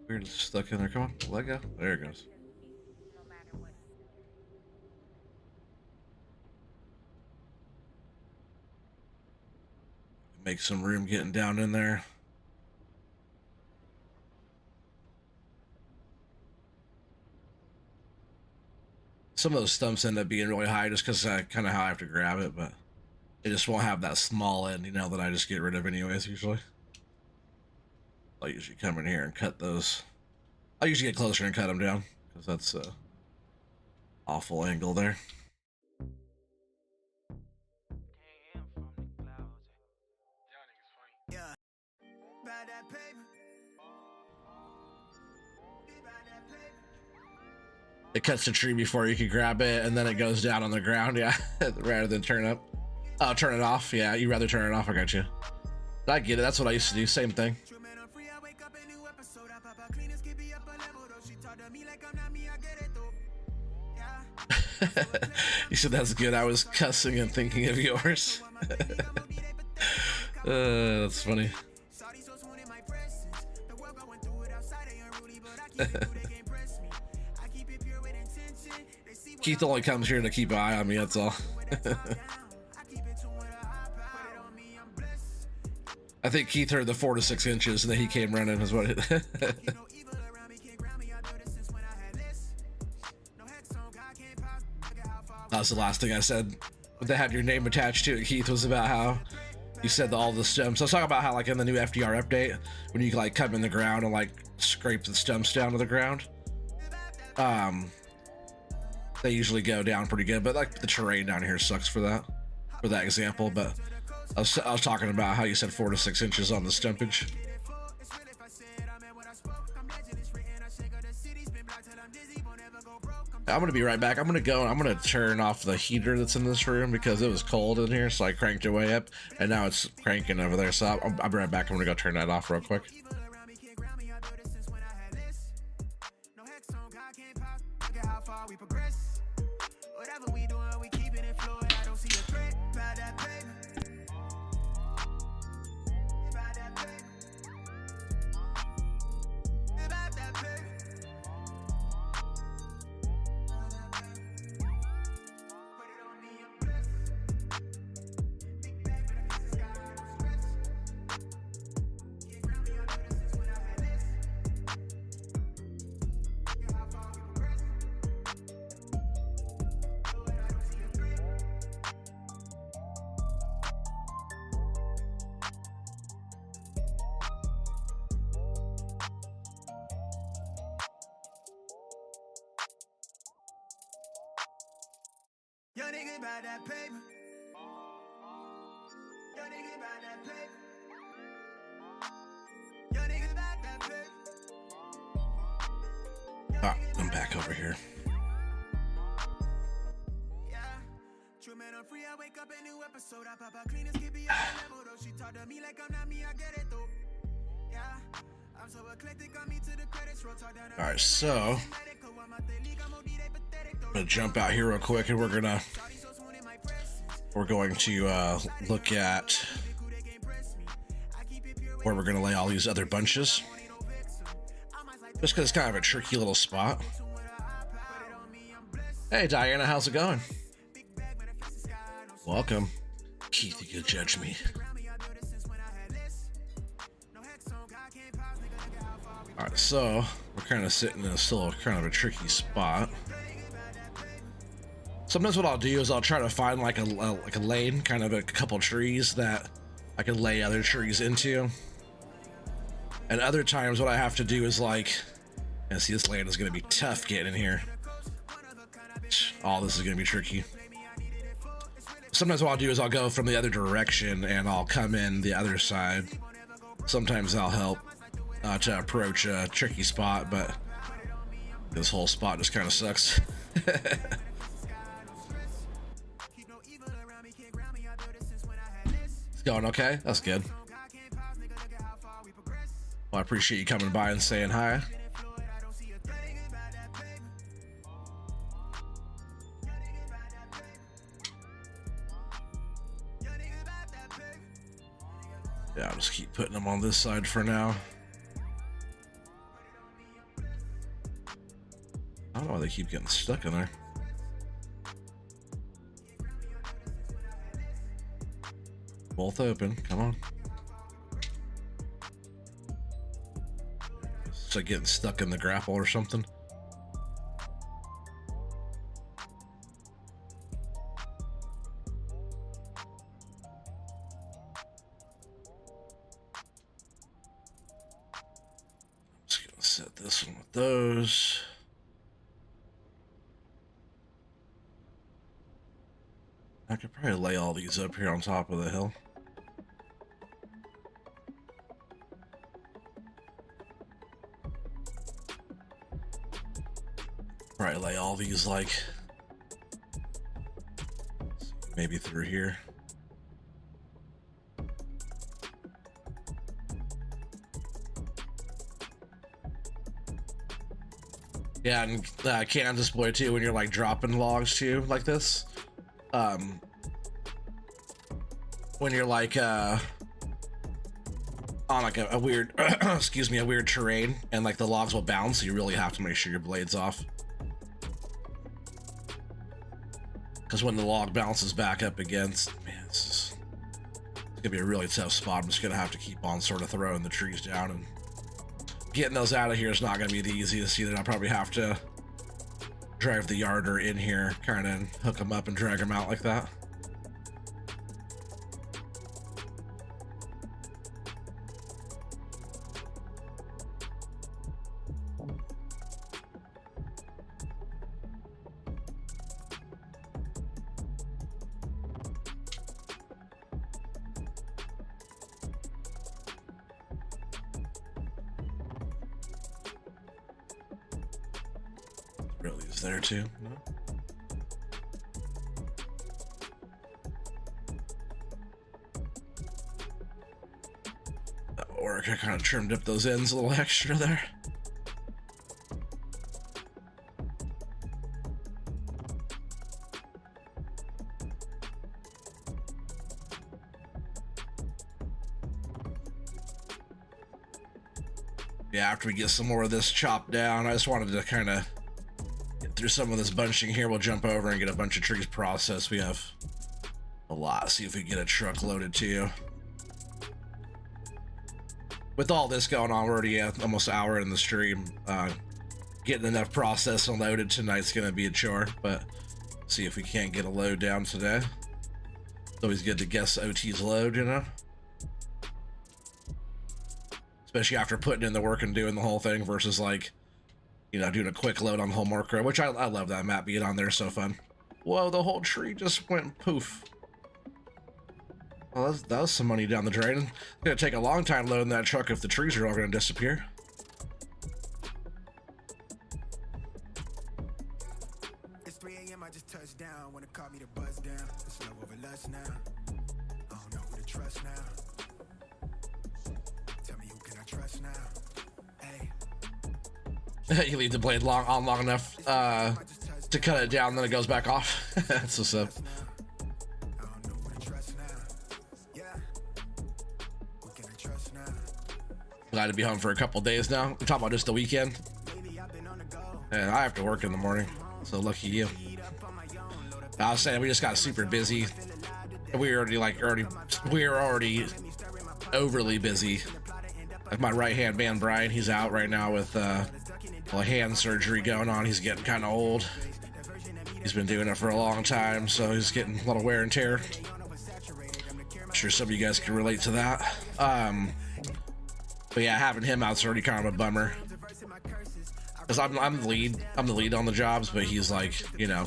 We're stuck in there. Come on, let go. There it goes. Make some room getting down in there. Some of those stumps end up being really high just because kind of how I have to grab it, but it just won't have that small end, you know, that I just get rid of anyways usually. I'll usually come in here and cut those. I'll usually get closer and cut them down because that's a awful angle there. It cuts the tree before you can grab it, and then it goes down on the ground, yeah, rather than turn up. Oh, turn it off, yeah, you'd rather turn it off, I got you. I get it, that's what I used to do, same thing. You said that's good. I was cussing and thinking of yours. That's funny. Keith only comes here to keep an eye on me, that's all. I think Keith heard the 4 to 6 inches and then he came running is what it That was the last thing I said. But they had your name attached to it, Keith, was about how you said all the stems. So I was talking about how like in the new FDR update, when you like come in the ground and like scrape the stems down to the ground, they usually go down pretty good, but like the terrain down here sucks for that example. But I was talking about how you said 4 to 6 inches on the stumpage. I'm gonna be right back. I'm gonna turn off the heater that's in this room because it was cold in here, so I cranked it way up, and now it's cranking over there. So I'll be right back. I'm gonna go turn that off real quick. Young nigga buy that paper. Young nigga buy that paper. Young nigga buy that paper. Ah, I'm back over here. Yeah. True man, I'm free. I wake up a new episode. I pop out clean and skippy on the level though. She talk to me like I'm not me. I get it though. Yeah. I'm so eclectic. On me to the credits roll. Talk down. All right, so I'm gonna jump out here real quick, and we're going to look at where we're gonna lay all these other bunches, just because it's kind of a tricky little spot. Hey Diana, how's it going? Welcome. Keith, you could judge me. Alright, so we're kind of sitting in still kind of a tricky spot. Sometimes what I'll do is I'll try to find like a lane, kind of a couple trees that I can lay other trees into. And other times what I have to do is like, and see, this lane is going to be tough getting in here. Oh, this is going to be tricky. Sometimes what I'll do is I'll go from the other direction and I'll come in the other side. Sometimes I'll help to approach a tricky spot, but this whole spot just kind of sucks. It's going okay? That's good. Well, I appreciate you coming by and saying hi. Yeah, I'll just keep putting them on this side for now. I don't know why they keep getting stuck in there. Both open, come on. It's like getting stuck in the grapple or something. Just gonna set this one with those. I could probably lay all these up here on top of the hill. Probably lay all these like maybe through here. Yeah, and Kansas boy too, when you're like dropping logs too, like this. When you're like on like a weird excuse me, a weird terrain, and like the logs will bounce, so you really have to make sure your blade's off. Because when the log bounces back up against, man, it's gonna be a really tough spot. I'm just gonna have to keep on sort of throwing the trees down, and getting those out of here is not gonna be the easiest either. I'll probably have to drive the yarder in here, kind of hook them up and drag them out like that. Really is there too. No? That'll work. I kind of trimmed up those ends a little extra there. Yeah, after we get some more of this chopped down, I just wanted to kind of get through some of this bunching here. We'll jump over and get a bunch of trees processed. We have a lot. See if we can get a truck loaded too. With all this going on, we're already at almost an hour in the stream. Getting enough processed and loaded tonight's going to be a chore, but see if we can't get a load down today. It's always good to guess OT's load, you know? Especially after putting in the work and doing the whole thing versus like, you know, doing a quick load on Homework Row, which I love that map being on there, so fun. Whoa, the whole tree just went poof. Well, that was some money down the drain. It's gonna take a long time loading that truck if the trees are all gonna disappear. It's 3 a.m. I just touched down when it caught me to buzz down. It's love over lust now. I don't know who to trust now. Tell me who can I trust now? Hey. You leave the blade long enough to cut it down, then it goes back off. That's what's up. Glad to be home for a couple days now. We're talking about just the weekend. And I have to work in the morning, so lucky you. I was saying we just got super busy. We were already overly busy. Like my right hand man Brian, he's out right now with a hand surgery going on. He's getting kind of old. He's been doing it for a long time, so he's getting a lot of wear and tear. I'm sure some of you guys can relate to that. But yeah, having him out's already kind of a bummer. Cause I'm the lead. I'm the lead on the jobs, but he's like, you know,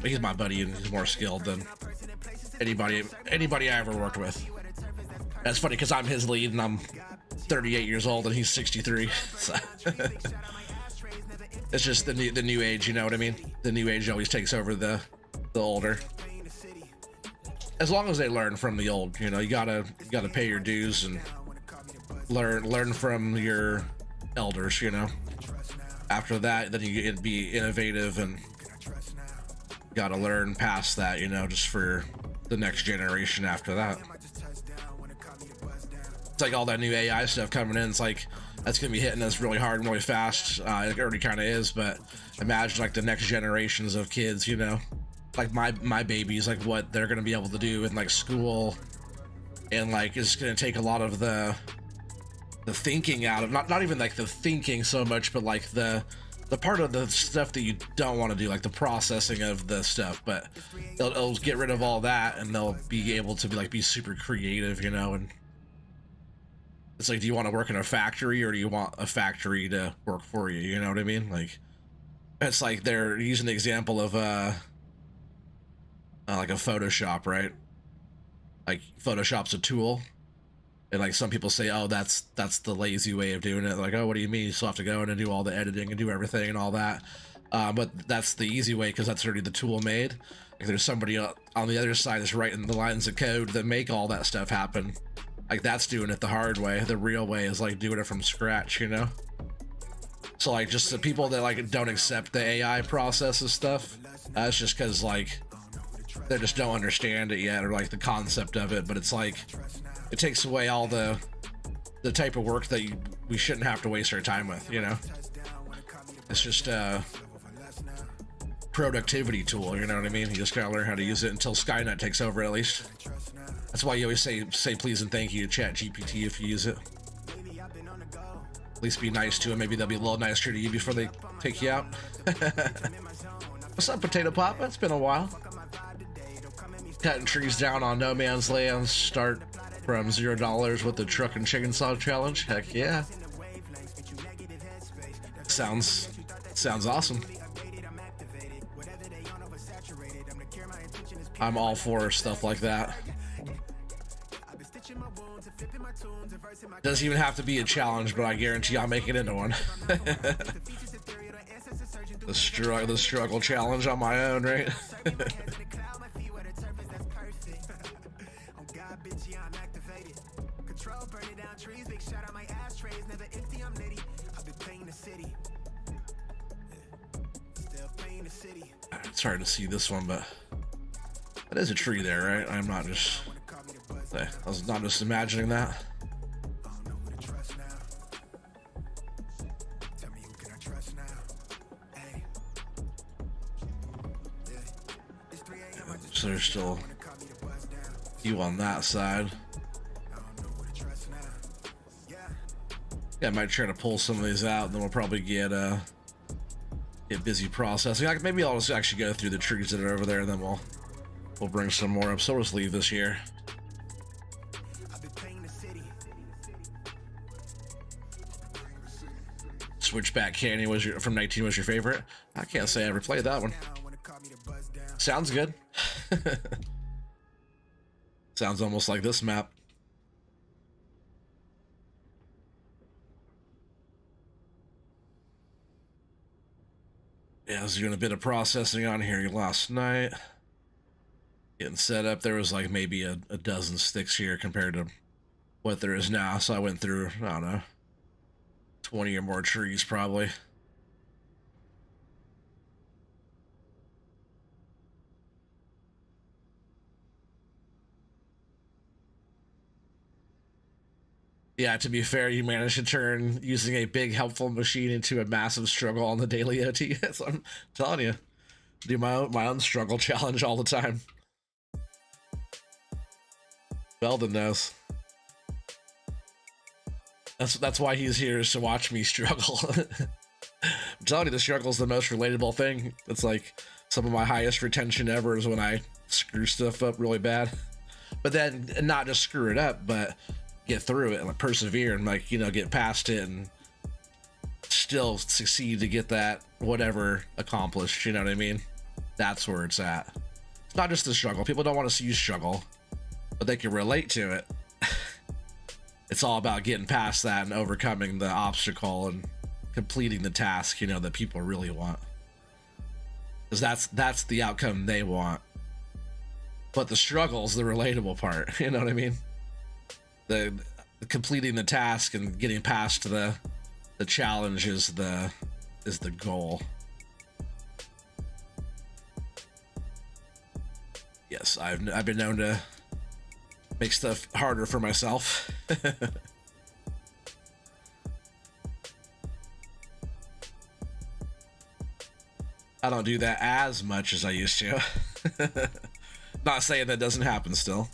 he's my buddy and he's more skilled than anybody I ever worked with. That's funny because I'm his lead and I'm 38 years old and he's 63. So it's just the new age, you know what I mean? The new age always takes over the older. As long as they learn from the old, you know, you gotta pay your dues and learn from your elders, you know. After that, then you can be innovative and gotta learn past that, you know, just for the next generation after that. It's like all that new AI stuff coming in. It's like that's gonna be hitting us really hard and really fast. It already kind of is, but imagine like the next generations of kids, you know, like my babies, like what they're gonna be able to do in like school, and like it's gonna take a lot of the thinking out of not even like the thinking so much, but like the part of the stuff that you don't want to do, like the processing of the stuff. But it'll get rid of all that, and they'll be able to be super creative, you know. And it's like, do you want to work in a factory or do you want a factory to work for you? You know what I mean? Like, it's like they're using the example of like a Photoshop, right? Like Photoshop's a tool. And like some people say, oh, that's the lazy way of doing it. Like, oh, what do you mean? You still have to go in and do all the editing and do everything and all that. But that's the easy way because that's already the tool made. Like there's somebody on the other side that's writing the lines of code that make all that stuff happen. Like that's doing it the hard way. The real way is like doing it from scratch, you know? So like just the people that like don't accept the AI process and stuff, that's just because like they just don't understand it yet, or like the concept of it. But it's like, it takes away all the type of work that we shouldn't have to waste our time with, you know? It's just a productivity tool, you know what I mean? You just gotta learn how to use it until Skynet takes over, at least. That's why you always say please and thank you to ChatGPT if you use it. At least be nice to it. Maybe they'll be a little nicer to you before they take you out. What's up, Potato Papa? It's been a while. Cutting trees down on no man's land. Start from $0 with the truck and chainsaw challenge. Heck yeah. Sounds awesome. I'm all for stuff like that. Doesn't even have to be a challenge, but I guarantee I'll make it into one. The struggle challenge on my own, right? It's hard to see this one, but that is a tree there, right? I'm not just, I was not just imagining that. So there's still you on that side. Yeah, I might try to pull some of these out, and then we'll probably get busy processing. Maybe I'll just actually go through the trees that are over there, and then we'll bring some more up. So we'll just leave this here. Switchback Canyon was from 19 was your favorite? I can't say I ever played that one. Sounds good. Sounds almost like this map. Yeah, I was doing a bit of processing on here last night. Getting set up. There was like maybe a dozen sticks here compared to what there is now. So I went through, I don't know, 20 or more trees probably. Yeah, to be fair, you managed to turn using a big helpful machine into a massive struggle on the daily OT. So I'm telling you, do my own struggle challenge all the time. Belden knows. That's why he's here, is to watch me struggle. I'm telling you, the struggle is the most relatable thing. It's like some of my highest retention ever is when I screw stuff up really bad, but then not just screw it up, but get through it and like persevere and like, you know, get past it and still succeed to get that whatever accomplished. You know what I mean? That's where it's at. It's not just the struggle. People don't want to see you struggle, but they can relate to it. It's all about getting past that and overcoming the obstacle and completing the task, you know, that people really want, because that's the outcome they want. But the struggle's the relatable part. You know what I mean? The completing the task and getting past the challenge is the goal. Yes, I've been known to make stuff harder for myself. I don't do that as much as I used to. Not saying that doesn't happen still.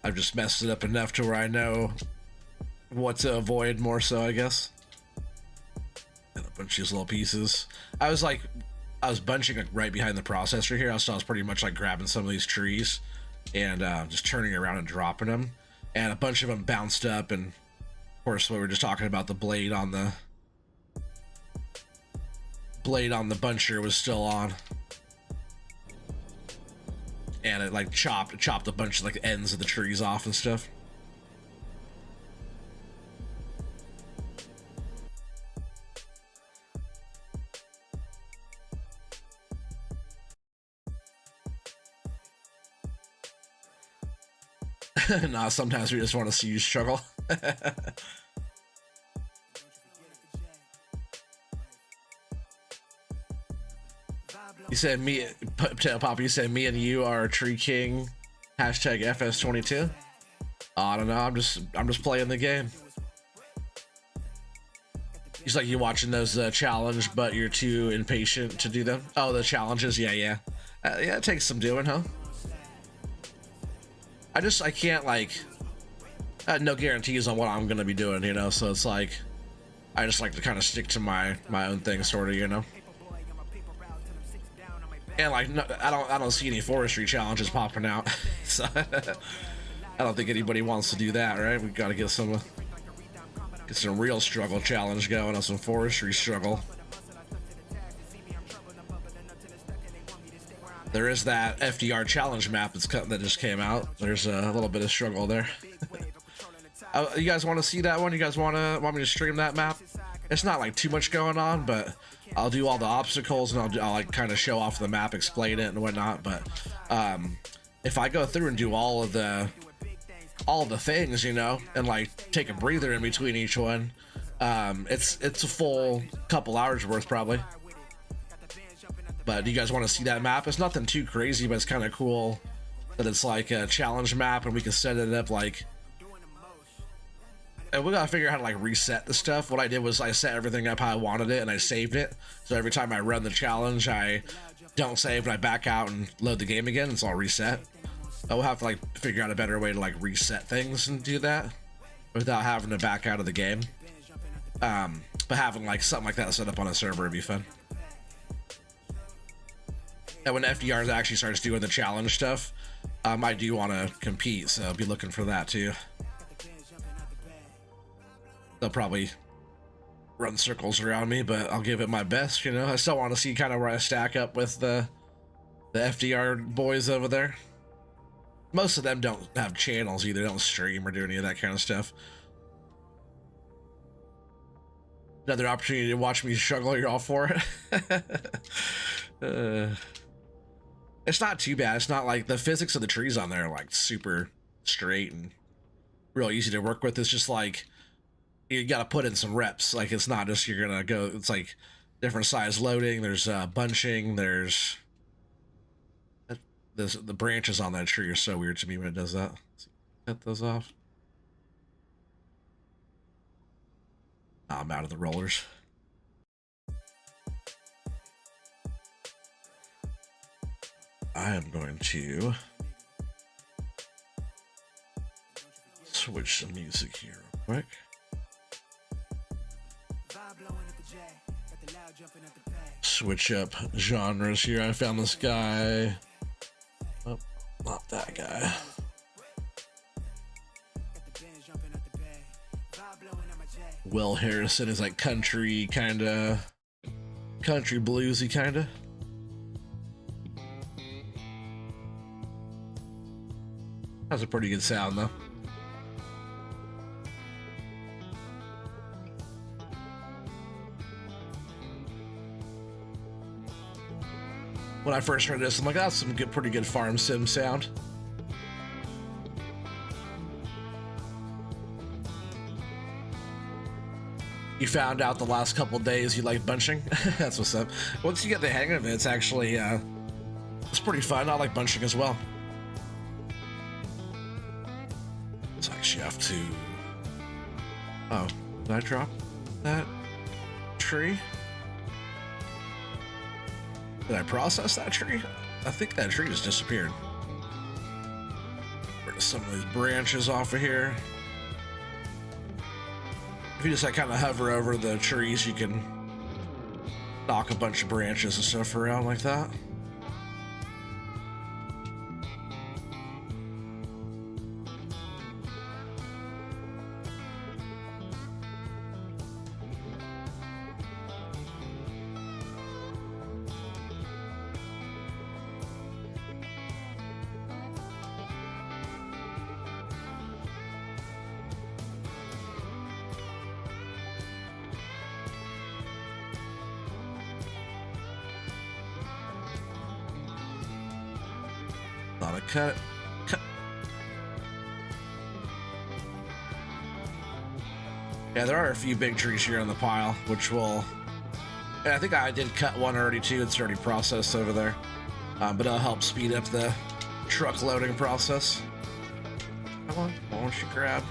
I've just messed it up enough to where I know what to avoid more so, I guess. And a bunch of these little pieces. I was bunching like right behind the processor here. So I was pretty much like grabbing some of these trees and just turning around and dropping them. And a bunch of them bounced up. And of course, we were just talking about the blade on the buncher was still on. And it like chopped a bunch of like ends of the trees off and stuff. Nah, sometimes we just want to see you struggle. You said me, Papa, you said me and you are Tree King, hashtag FS22. I don't know, I'm just playing the game. He's like, you watching those challenge, but you're too impatient to do them. Oh, the challenges, yeah. Yeah, it takes some doing, huh? I can't like, no guarantees on what I'm gonna be doing, you know. So it's like, I just like to kind of stick to my own thing, sort of, you know. And like, no, I don't see any forestry challenges popping out, so I don't think anybody wants to do that, right? We got to get some real struggle challenge going on, some forestry struggle. There is that FDR challenge map that just came out. There's a little bit of struggle there. You guys want to see that one? You guys want me to stream that map? It's not like too much going on, but I'll do all the obstacles and I'll like kind of show off the map, explain it and whatnot. But if I go through and do all the things, you know, and like take a breather in between each one, it's a full couple hours worth probably. But do you guys want to see that map? It's nothing too crazy, but it's kind of cool that it's like a challenge map and we can set it up like, and we gotta figure out how to like reset the stuff. What I did was I set everything up how I wanted it and I saved it. So every time I run the challenge, I don't save and I back out and load the game again. It's all reset. I will have to like figure out a better way to like reset things and do that without having to back out of the game. But having like something like that set up on a server would be fun. And when FDR actually starts doing the challenge stuff, I do want to compete, so I'll be looking for that too. They'll probably run circles around me, but I'll give it my best, you know. I still want to see kind of where I stack up with the FDR boys over there. Most of them don't have channels either, don't stream or do any of that kind of stuff. Another opportunity to watch me struggle, you're all for it. It's not too bad. It's not like the physics of the trees on there are like super straight and real easy to work with. It's just like you got to put in some reps. Like it's not just you're gonna go. It's like different size loading. There's bunching. There's the branches on that tree are so weird to me when it does that. Let's cut those off. I'm out of the rollers. I am going to switch some music here real quick. Switch up genres here. I found this guy. Oh, not that guy. Will Harrison is like country bluesy kinda. That's a pretty good sound though. When I first heard this, I'm like, that's some pretty good farm sim sound. You found out the last couple days you like bunching? That's what's up. Once you get the hang of it, it's actually, it's pretty fun. I like bunching as well. It's actually have to... Oh, did I drop that tree? Did I process that tree? I think that tree just disappeared. Where are some of these branches off of here? If you just like kind of hover over the trees, you can knock a bunch of branches and stuff around like that. Thought I cut it. Yeah, there are a few big trees here on the pile, which will... Yeah, I think I did cut one already too. It's already processed over there. But it'll help speed up the truck loading process. Come on, why don't you grab?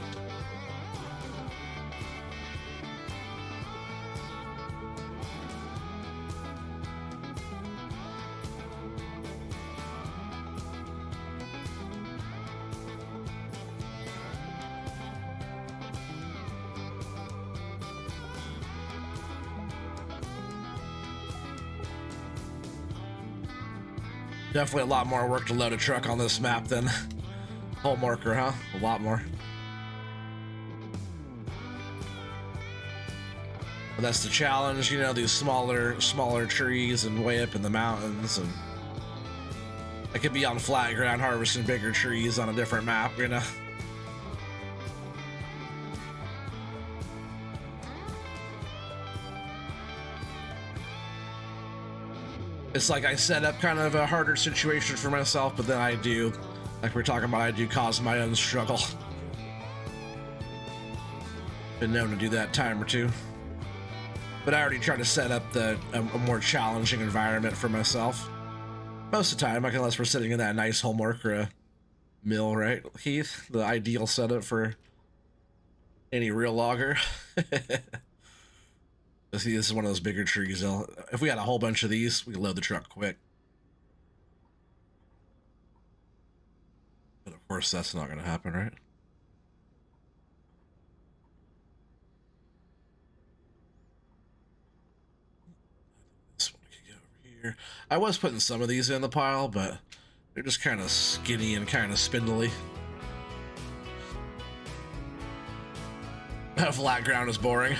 Definitely a lot more work to load a truck on this map than home marker, huh? A lot more. But that's the challenge, you know, these smaller trees and way up in the mountains, and I could be on flat ground harvesting bigger trees on a different map, you know. It's like I set up kind of a harder situation for myself, but then I do, like we're talking about, I do cause my own struggle. Been known to do that time or two. But I already tried to set up a more challenging environment for myself. Most of the time, like unless we're sitting in that nice homework or a mill, right, Heath? The ideal setup for any real logger. See, this is one of those bigger trees. If we had a whole bunch of these, we could load the truck quick. But of course, that's not going to happen, right? This one could go over here. I was putting some of these in the pile, but they're just kind of skinny and kind of spindly. Flat ground is boring.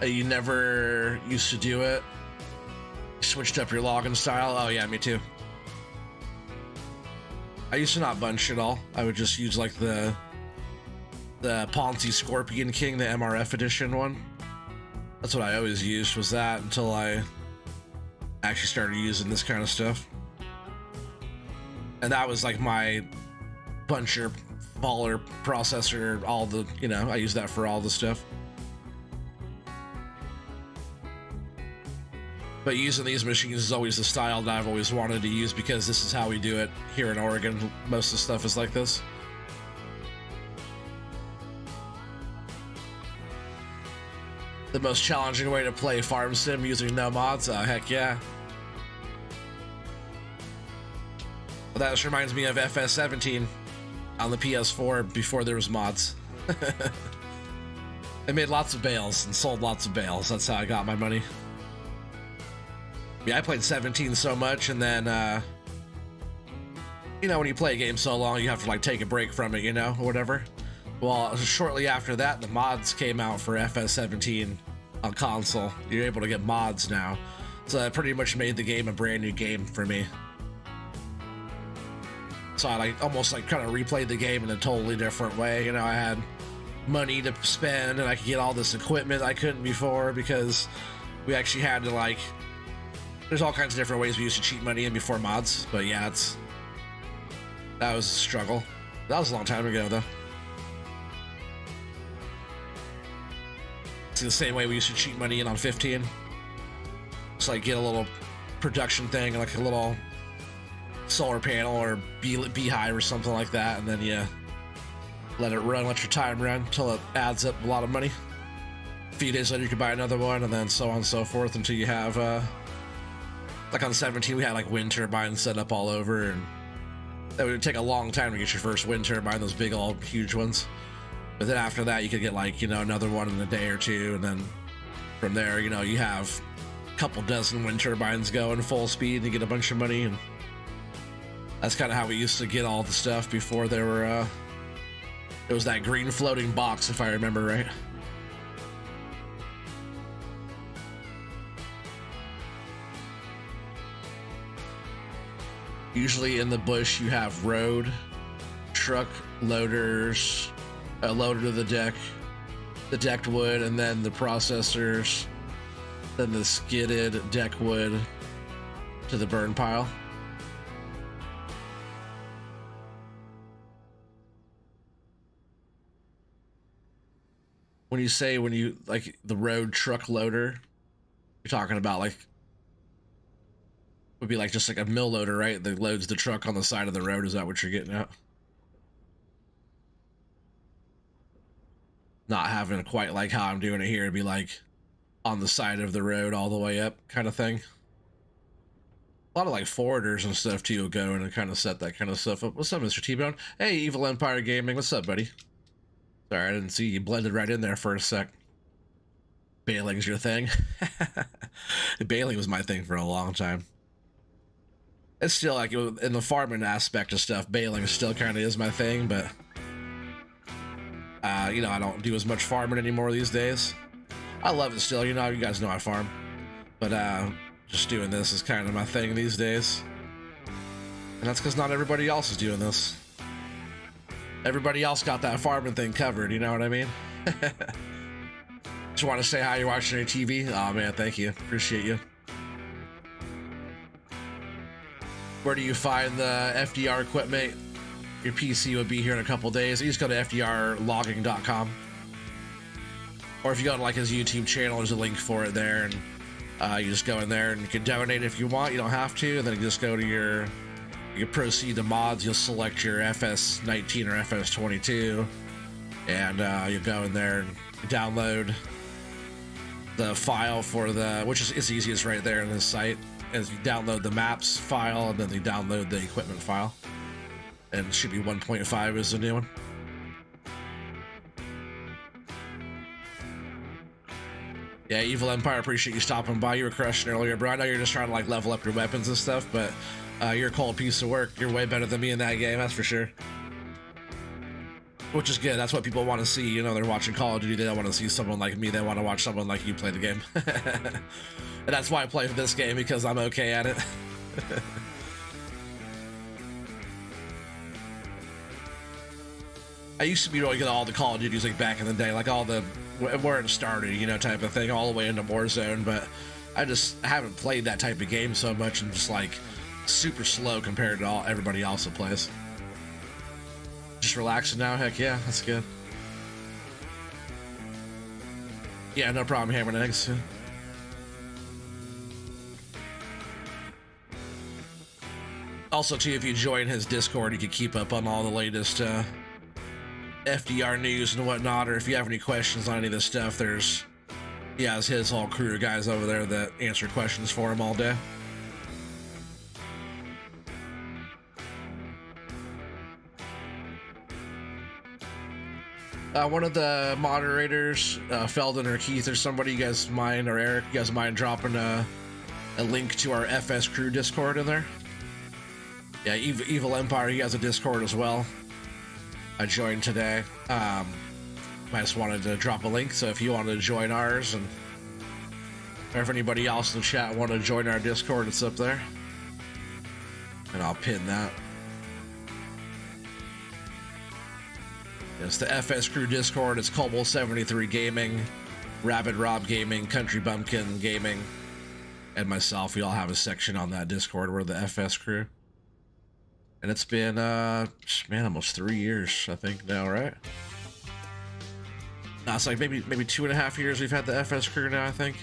You never used to do it? Switched up your logging style? Oh yeah, me too. I used to not bunch at all. I would just use like the Ponzi Scorpion King, the MRF edition one. That's what I always used, was that, until I actually started using this kind of stuff. And that was like my buncher, baller, processor, all the, you know, I use that for all the stuff. But using these machines is always the style that I've always wanted to use, because this is how we do it here in Oregon. Most of the stuff is like this. The most challenging way to play Farm Sim using no mods? Oh, heck yeah. Well, that just reminds me of FS17 on the PS4 before there was mods. I made lots of bales and sold lots of bales. That's how I got my money. Yeah, I played 17 so much, and then, you know, when you play a game so long, you have to, like, take a break from it, you know, or whatever. Well, shortly after that, the mods came out for FS17 on console. You're able to get mods now. So that pretty much made the game a brand new game for me. So I, like, almost, like, kind of replayed the game in a totally different way. You know, I had money to spend, and I could get all this equipment I couldn't before, because we actually had to, like... There's all kinds of different ways we used to cheat money in before mods, but yeah, that was a struggle. That was a long time ago, though. It's the same way we used to cheat money in on 15. Just like get a little production thing, like a little solar panel or beehive or something like that, and then you let it run, let your time run until it adds up a lot of money. A few days later, you can buy another one, and then so on and so forth until you have like on 17, we had like wind turbines set up all over, and that would take a long time to get your first wind turbine, those big old huge ones. But then after that, you could get like, you know, another one in a day or two, and then from there, you know, you have a couple dozen wind turbines going full speed and you get a bunch of money. And that's kind of how we used to get all the stuff before there were it was that green floating box, if I remember right. Usually in the bush you have road, truck, loaders, a loader to the decked wood, and then the processors, then the skidded deck wood to the burn pile. When you like the road truck loader, you're talking about like, would be like just like a mill loader, right? That loads the truck on the side of the road. Is that what you're getting at? Not having it quite like how I'm doing it here. It'd be like on the side of the road all the way up kind of thing. A lot of like forwarders and stuff too will go in and kind of set that kind of stuff up. What's up, Mr. T-Bone? Hey, Evil Empire Gaming. What's up, buddy? Sorry, I didn't see you blended right in there for a sec. Baling's your thing? Baling was my thing for a long time. It's still like in the farming aspect of stuff, baling still kind of is my thing, but you know, I don't do as much farming anymore these days. I love it still, you know, you guys know I farm, but just doing this is kind of my thing these days, and that's because not everybody else is doing this. Everybody else got that farming thing covered, you know what I mean? Just want to say hi, you're watching your TV. Oh man, thank you, appreciate you. Where do you find the FDR equipment? Your PC would be here in a couple days. You just go to fdrlogging.com. Or if you go to like his YouTube channel, there's a link for it there, and you just go in there and you can donate if you want. You don't have to. And then you just go to you can proceed to mods. You'll select your FS19 or FS22, and you'll go in there and download the file for which is it's easiest right there in this site. As you download the maps file, and then you download the equipment file, and it should be 1.5 is the new one. Yeah, Evil Empire, appreciate you stopping by. You were crushing earlier, bro. I know you're just trying to like level up your weapons and stuff, but you're a cold piece of work. You're way better than me in that game, that's for sure. Which is good. That's what people want to see. You know, they're watching Call of Duty. They don't want to see someone like me. They want to watch someone like you play the game. And that's why I play this game, because I'm okay at it. I used to be really good at all the Call of Duties like back in the day, like all the where it started, you know, type of thing, all the way into Warzone. But I haven't played that type of game so much, and just like super slow compared to everybody else that plays. Just relaxing now. Heck yeah, that's good. Yeah, no problem hammering eggs. Also, too, if you join his Discord, you can keep up on all the latest FDR news and whatnot, or if you have any questions on any of this stuff, he has his whole crew of guys over there that answer questions for him all day. One of the moderators, Feldon or Keith or somebody, you guys mind, or Eric, you guys mind dropping a link to our FS crew Discord in there? Yeah, Evil Empire, he has a Discord as well. I joined today. I just wanted to drop a link, so if you wanted to join ours, and or if anybody else in the chat wanted to join our Discord, it's up there. And I'll pin that. It's the FS Crew Discord. It's Cobble73 Gaming, Rabid Rob Gaming, Country Bumpkin Gaming, and myself. We all have a section on that Discord. We're the FS Crew. And it's been, man, almost 3 years, I think now, right? No, it's like maybe 2.5 years we've had the FS Crew now, I think.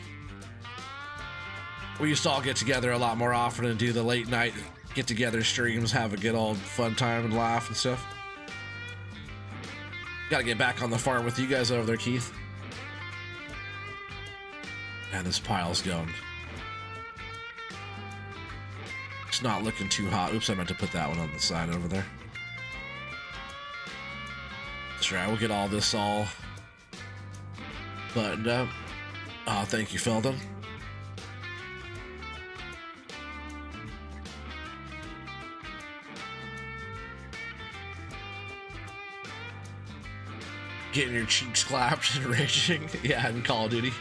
We used to all get together a lot more often and do the late night get-together streams, have a good old fun time and laugh and stuff. Gotta get back on the farm with you guys over there, Keith. Man, this pile's going. It's not looking too hot. Oops, I meant to put that one on the side over there. That's right, we'll get all this all buttoned up. Oh, thank you, Feldon. Getting your cheeks clapped and raging. Yeah, in Call of Duty.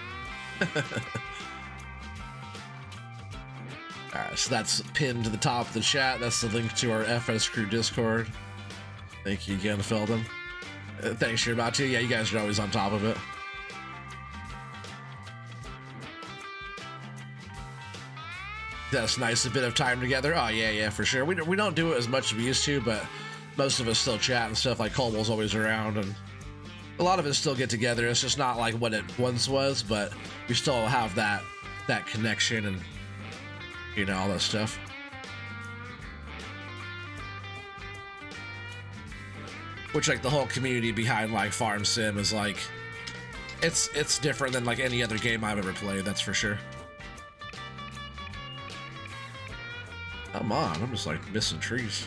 Alright, so that's pinned to the top of the chat. That's the link to our FS Crew Discord. Thank you again, Feldon. Thanks, you're about to. Yeah, you guys are always on top of it. That's nice, a bit of time together. Oh, yeah, for sure. We don't do it as much as we used to, but most of us still chat and stuff. Like, Colwell's always around, and a lot of us still get together. It's just not like what it once was, but we still have that connection and, you know, all that stuff. Which, like, the whole community behind, like, Farm Sim is, like, it's different than, like, any other game I've ever played, that's for sure. Come on, I'm just, like, missing trees.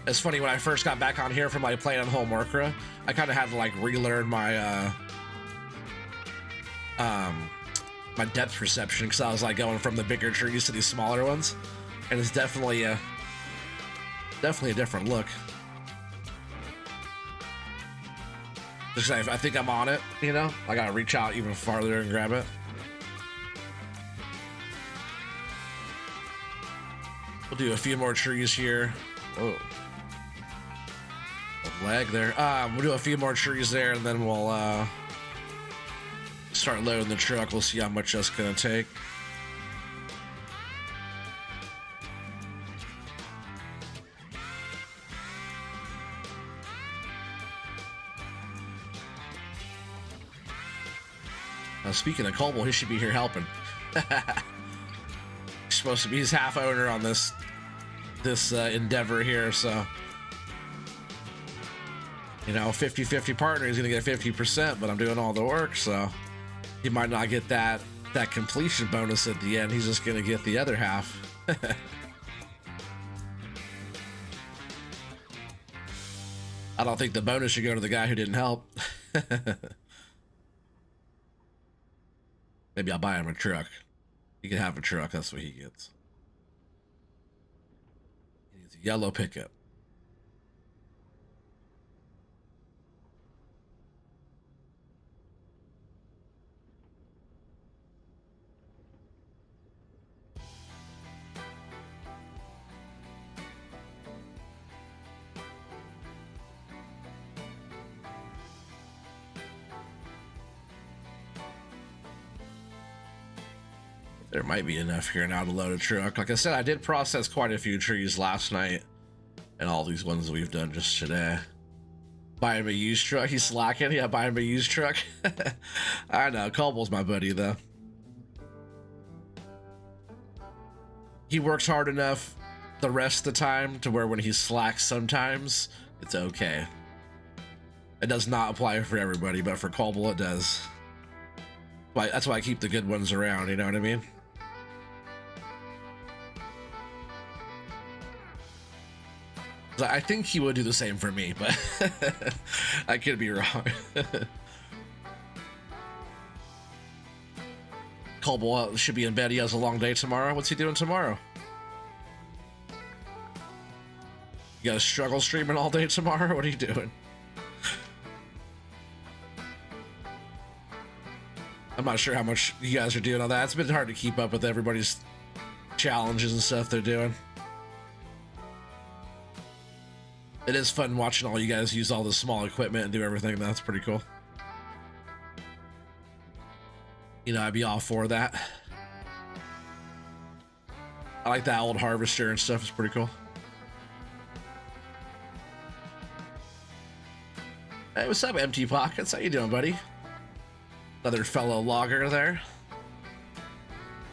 It's funny, when I first got back on here from like playing on Homeworkra, I kind of had to like relearn my my depth perception, because I was like going from the bigger trees to these smaller ones, and it's definitely a different look. Just I think I'm on it, you know. I gotta reach out even farther and grab it. We'll do a few more trees here. Whoa. Lag there. We'll do a few more trees there, and then we'll start loading the truck. We'll see how much that's gonna take. Speaking of Coble, he should be here helping. He's supposed to be his half owner on this endeavor here, so you know, 50-50 partner is gonna get 50%, but I'm doing all the work, so he might not get that completion bonus at the end. He's just gonna get the other half. I don't think the bonus should go to the guy who didn't help. Maybe I'll buy him a truck. He can have a truck. That's what he gets. He needs a yellow pickup. There might be enough here now to load a truck. Like I said, I did process quite a few trees last night, and all these ones we've done just today. Buy him a used truck. He's slacking. Yeah, buy him a used truck. I know. Coble's my buddy, though. He works hard enough the rest of the time to where when he slacks sometimes, it's okay. It does not apply for everybody, but for Coble, it does. That's why I keep the good ones around, you know what I mean? I think he would do the same for me, but I could be wrong. Coble should be in bed. He has a long day tomorrow. What's he doing tomorrow? You got to struggle streaming all day tomorrow? What are you doing? I'm not sure how much you guys are doing on that. It's been hard to keep up with everybody's challenges and stuff they're doing. It is fun watching all you guys use all this small equipment and do everything. That's pretty cool. You know, I'd be all for that. I like that old harvester and stuff. It's pretty cool. Hey, what's up, Empty Pockets? How you doing, buddy? Another fellow logger there.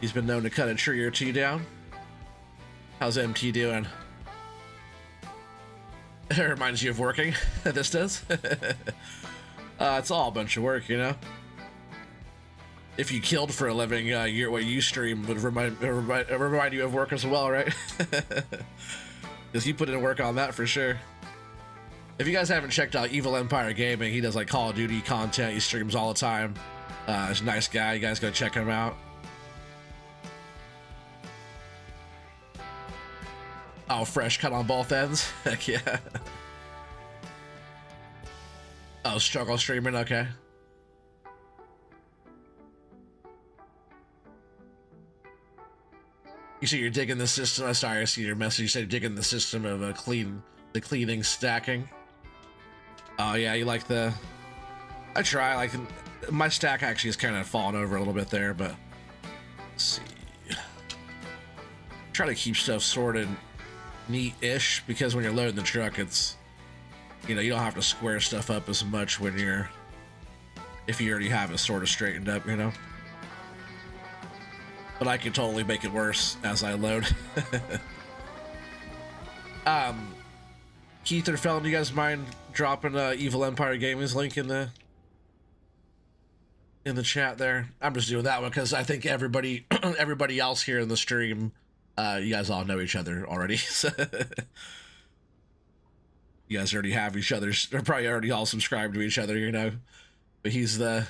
He's been known to cut a tree or two down. How's MT doing? It reminds you of working. This does. It's all a bunch of work, you know. If you killed for a living, what you stream would remind you of work as well, right? Because you put in work on that for sure. If you guys haven't checked out Evil Empire Gaming, he does like Call of Duty content. He streams all the time. He's a nice guy. You guys go check him out. Oh, fresh cut on both ends. Heck yeah. Oh, struggle streaming. Okay. You see, you're digging the system. I'm sorry, I see your message. You said digging the system of the cleaning stacking. Oh yeah, you like the? I try. Like my stack actually is kind of falling over a little bit there, but let's see. Try to keep stuff sorted neat-ish, because when you're loading the truck, it's, you know, you don't have to square stuff up as much when if you already have it sort of straightened up, you know. But I can totally make it worse as I load. Keith or Felon, do you guys mind dropping Evil Empire Gaming's link in the chat there? I'm just doing that one because I think everybody else here in the stream, you guys all know each other already. So you guys already have each other's, they're probably already all subscribed to each other, you know. But he's the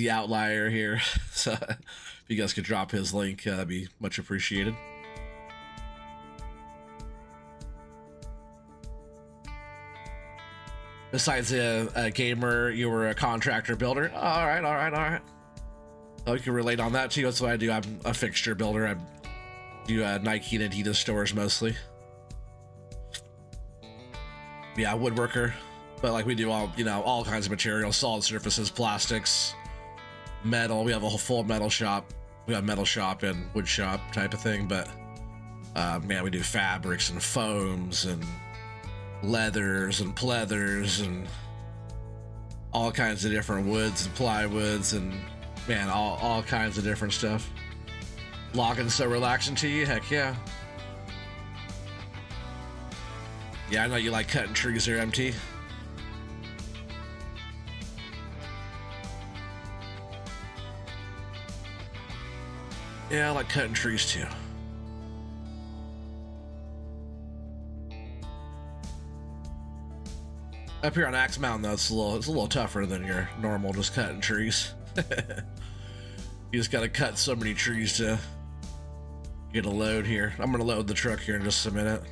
outlier here. So if you guys could drop his link, that'd be much appreciated. Besides a gamer, you were a contractor builder. All right. Oh, you can relate on that too. That's what I do. I'm a fixture builder. I do Nike and Adidas stores mostly. Yeah, woodworker. But like we do all kinds of materials, solid surfaces, plastics, metal. We have a whole full metal shop. We have metal shop and wood shop type of thing. But man, we do fabrics and foams and leathers and pleathers and all kinds of different woods and plywoods and Man, all kinds of different stuff. Logging's so relaxing to you? Heck yeah. Yeah, I know you like cutting trees there, MT. Yeah, I like cutting trees too. Up here on Axe Mountain, though, it's a little tougher than your normal just cutting trees. You just gotta cut so many trees to get a load here. I'm gonna load the truck here in just a minute.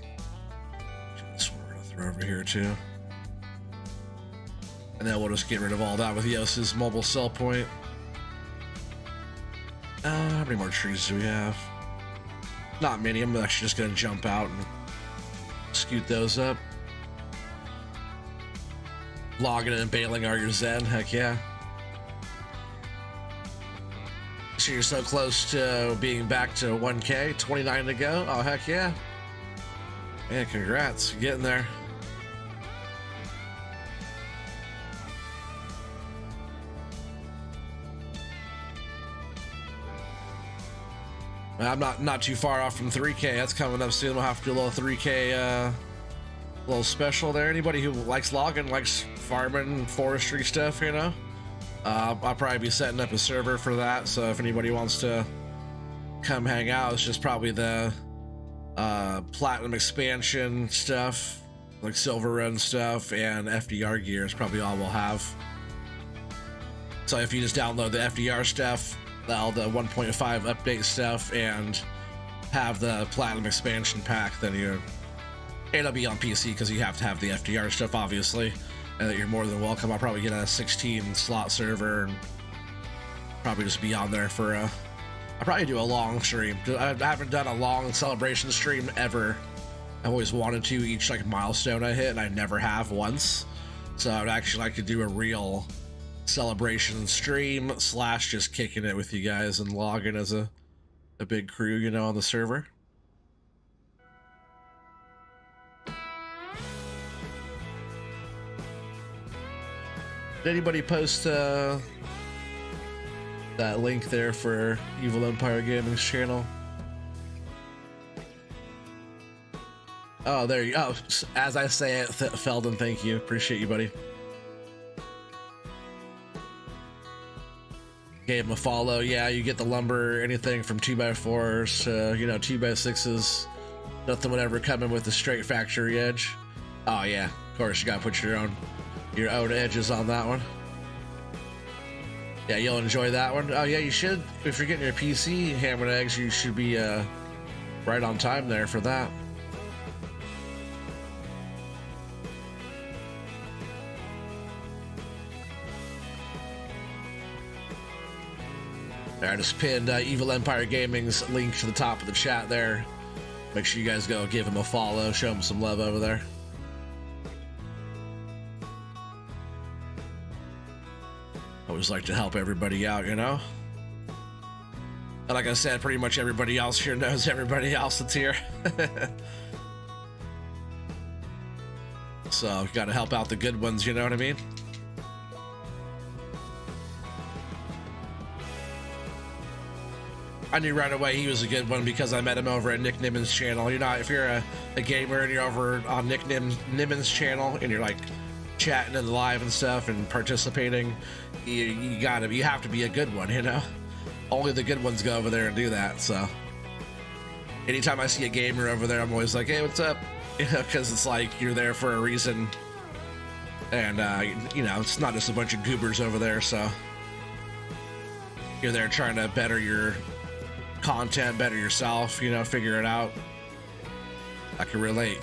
This one we're gonna throw over here too. And then we'll just get rid of all that with Yos's mobile sell point. How many more trees do we have? Not many. I'm actually just gonna jump out and scoot those up. Logging and baling are your zen. Heck yeah. So you're so close to being back to 1K, 29 to go. Oh, heck yeah. Yeah, congrats. You're getting there. I'm not too far off from 3K. That's coming up soon. We'll have to do a little 3K little special there. Anybody who likes logging, likes farming, forestry stuff, you know, I'll probably be setting up a server for that. So if anybody wants to come hang out, it's just probably the platinum expansion stuff, like silver run stuff, and FDR gear is probably all we'll have. So if you just download the FDR stuff, all the 1.5 update stuff, and have the platinum expansion pack, then it'll be on PC because you have to have the FDR stuff, obviously, and that you're more than welcome. I'll probably get a 16 slot server and probably just be on there for I'll probably do a long stream. I haven't done a long celebration stream ever. I've always wanted to, each like milestone I hit, and I never have once. So I'd actually like to do a real celebration stream / just kicking it with you guys and logging as a big crew, you know, on the server. Did anybody post that link there for Evil Empire Gaming's channel? Oh, there you go. Oh, as I say it, Feldon, thank you. Appreciate you, buddy. Gave him a follow. Yeah, you get the lumber, anything from 2x4s to, 2x6s. Nothing would ever come in with a straight factory edge. Oh yeah, of course you gotta put your own edges on that one. Yeah, you'll enjoy that one. Oh yeah, you should. If you're getting your PC hammered eggs, you should be right on time there for that. I just pinned Evil Empire Gaming's link to the top of the chat there. Make sure you guys go give him a follow, show him some love over there. Always like to help everybody out, you know? And like I said, pretty much everybody else here knows everybody else that's here. So, you gotta help out the good ones, you know what I mean? I knew right away he was a good one because I met him over at Nick Nimmon's channel. You know, if you're a gamer and you're over on Nick Nimmon's channel and you're like chatting and live and stuff and participating, you have to be a good one, you know? Only the good ones go over there and do that. So anytime I see a gamer over there, I'm always like, hey, what's up? You know, because it's like you're there for a reason. And, it's not just a bunch of goobers over there. So you're there trying to better your content, better yourself, figure it out. I can relate,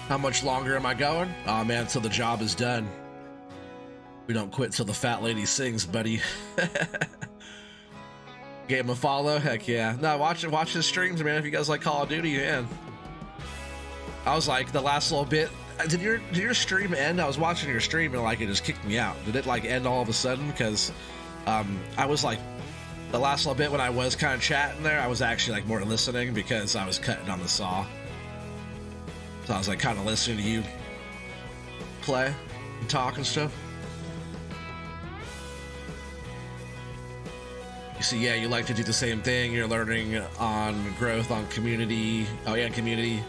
How much longer am I going? Oh man, till the job is done. We don't quit till the fat lady sings, buddy. Gave him a follow? Heck yeah. No, watch his streams, man. If you guys like Call of Duty, man. I was like, the last little bit, did your stream end? I was watching your stream and like it just kicked me out. Did it like end all of a sudden? Because I was like, the last little bit when I was kind of chatting there, I was actually like more listening because I was cutting on the saw. So I was like kind of listening to you play and talk and stuff. So yeah, you like to do the same thing. You're learning on growth, on community. Oh yeah, community.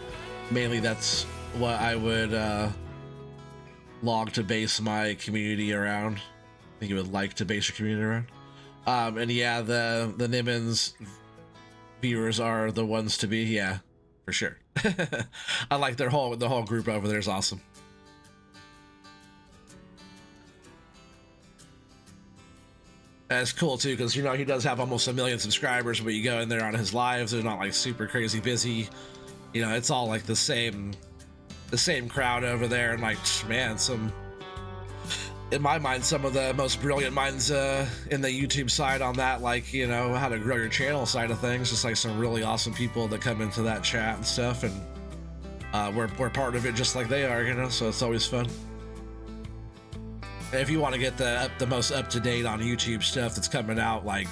Mainly that's what I would log to base my community around. I think you would like to base your community around. And yeah, the Nimmons viewers are the ones to be. Yeah, for sure. I like the whole group over there is awesome. That's cool too, because you know he does have almost 1 million subscribers, but you go in there on his lives, they're not like super crazy busy. You know, it's all like the same crowd over there, and like, man, in my mind, some of the most brilliant minds in the YouTube side on that, like, you know, how to grow your channel side of things. Just like some really awesome people that come into that chat and stuff, and we're part of it just like they are, you know. So it's always fun. If you want to get the most up to date on YouTube stuff that's coming out like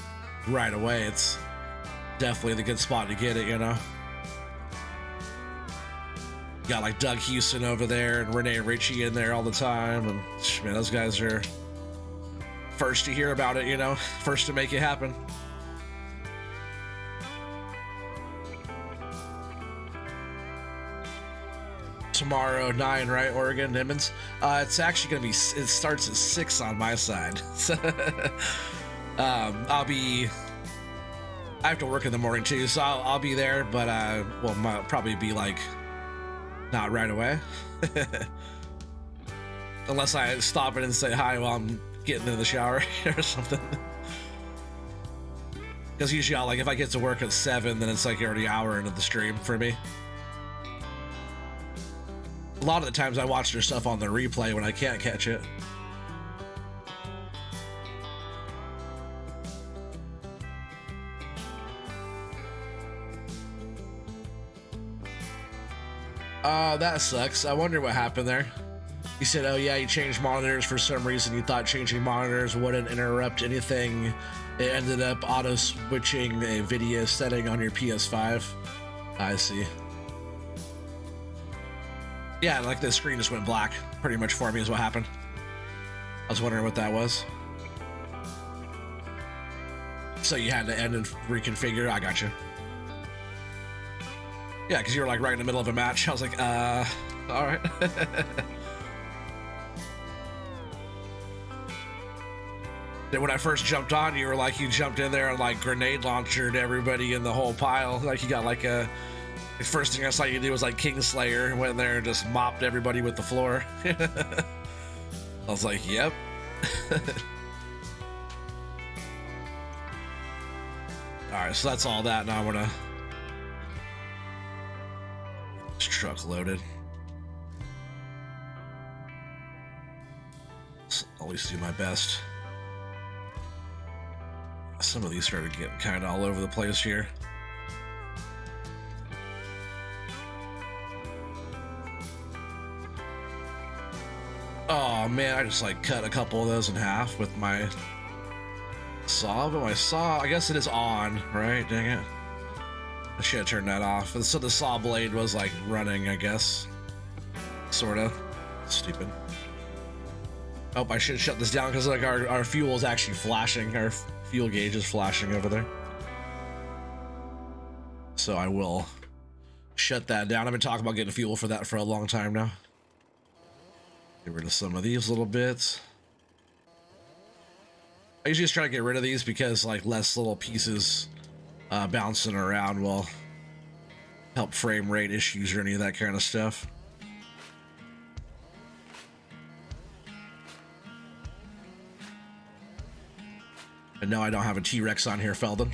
right away, it's definitely the good spot to get it, you know. You got like Doug Houston over there and Renee Ritchie in there all the time, and man, those guys are first to hear about it, you know, first to make it happen. Tomorrow 9, right? Oregon, Nimmons. It's actually gonna be. It starts at 6 on my side. So, I have to work in the morning too, so I'll be there, but well, might probably be like not right away, unless I stop it and say hi while I'm getting in the shower or something. Because usually, like if I get to work at 7, then it's like already an hour into the stream for me. A lot of the times I watch their stuff on the replay when I can't catch it. That sucks. I wonder what happened there. You said, oh yeah, you changed monitors for some reason. You thought changing monitors wouldn't interrupt anything. It ended up auto switching a video setting on your PS5. I see. Yeah, like the screen just went black pretty much for me is what happened. I was wondering what that was. So you had to end and reconfigure. I got you. Yeah, because you were like right in the middle of a match. I was like, all right. Then when I first jumped on, you were like, you jumped in there and like grenade launched everybody in the whole pile. Like you got like a... The first thing I saw you do was like Kingslayer, went in there and just mopped everybody with the floor. I was like, yep. Alright, so that's all that. Now I'm gonna... This truck loaded. I'll at least do my best. Some of these started getting kind of all over the place here. Oh man, I just like cut a couple of those in half with my saw, but my saw, I guess it is on, right? Dang it. I should have turned that off. So the saw blade was like running, I guess. Sorta. Stupid. Oh, I should shut this down because like our fuel is actually flashing. Our fuel gauge is flashing over there. So I will shut that down. I've been talking about getting fuel for that for a long time now. Get rid of some of these little bits. I usually just try to get rid of these because like less little pieces bouncing around will help frame rate issues or any of that kind of stuff. And no, I don't have a T-Rex on here, Feldon.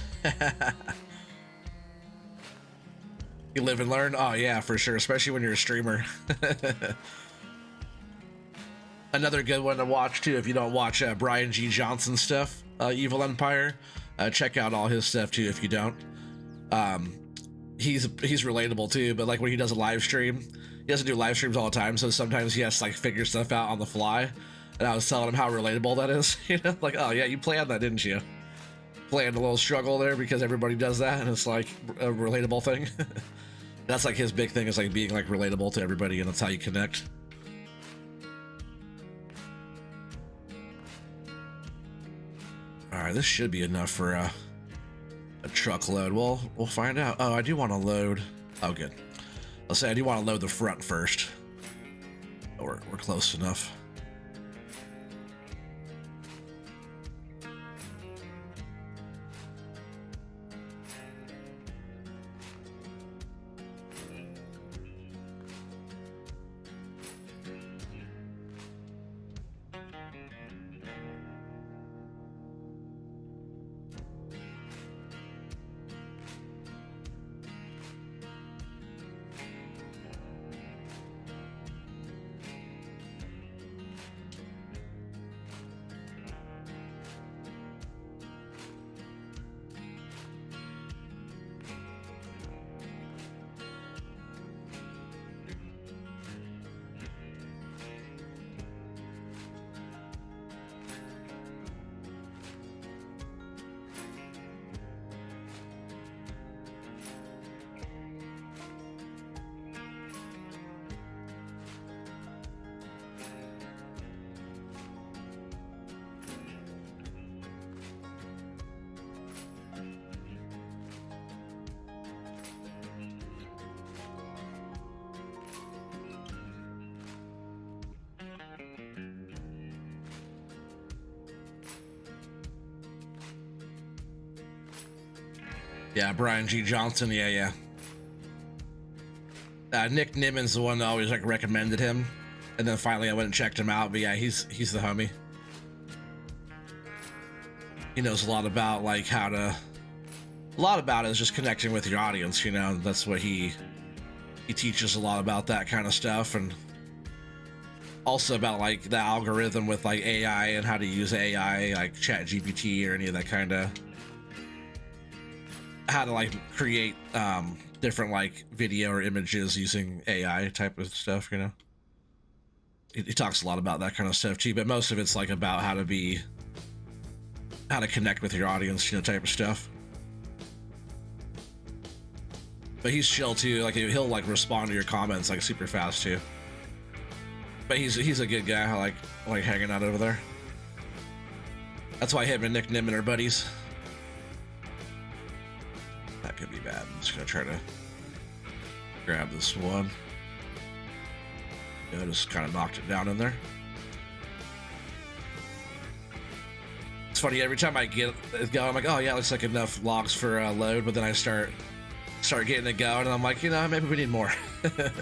You live and learn? Oh yeah, for sure, especially when you're a streamer. Another good one to watch too, if you don't watch Brian G. Johnson stuff, Evil Empire, check out all his stuff too if you don't. He's relatable too, but like when he does a live stream, he doesn't do live streams all the time, so sometimes he has to like figure stuff out on the fly. And I was telling him how relatable that is, you know, like, oh yeah, you planned that, didn't you? Planned a little struggle there because everybody does that, and it's like a relatable thing. That's like his big thing, is like being like relatable to everybody, and that's how you connect. All right, this should be enough for A truckload. Well, we'll find out. Oh, I do want to load. Oh, good. I'll say I do want to load the front first. Oh, we're close enough. Yeah, Brian G. Johnson. Yeah. Nick Nimmon's the one that always like recommended him, and then finally I went and checked him out. But yeah, he's the homie. He knows a lot about like how to. A lot about it is just connecting with your audience. You know, that's what he teaches a lot about that kind of stuff, and also about like the algorithm with like AI and how to use AI, like Chat GPT or any of that kind of. How to like create different like video or images using AI type of stuff, you know. He talks a lot about that kind of stuff too, but most of it's like about how to connect with your audience, you know, type of stuff. But he's chill too, like he'll like respond to your comments like super fast too. But he's a good guy. I like hanging out over there. That's why him and Nick Nimmin are buddies. That could be bad. I'm just gonna try to grab this one. Yeah, just kind of knocked it down in there. It's funny, every time I get it going, I'm like, oh yeah, looks like enough logs for a load, but then I start getting it going, and I'm like, you know, maybe we need more. It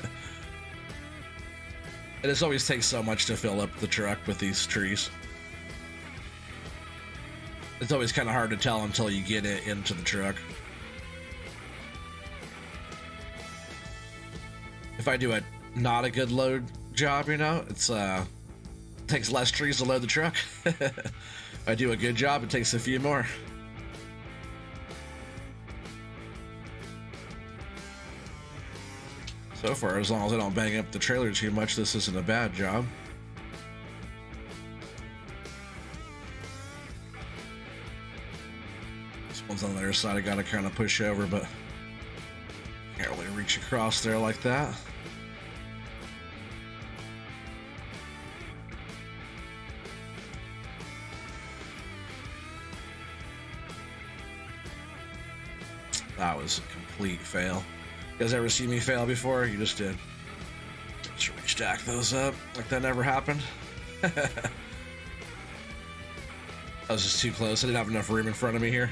just always takes so much to fill up the truck with these trees. It's always kind of hard to tell until you get it into the truck. If I do not a good load job, you know, it's takes less trees to load the truck. If I do a good job, it takes a few more. So far, as long as I don't bang up the trailer too much, this isn't a bad job. This one's on the other side. I gotta kind of push over, but can't really reach across there like that. That was a complete fail. You guys ever seen me fail before? You just did. Just restack those up like that never happened. That was just too close. I didn't have enough room in front of me here.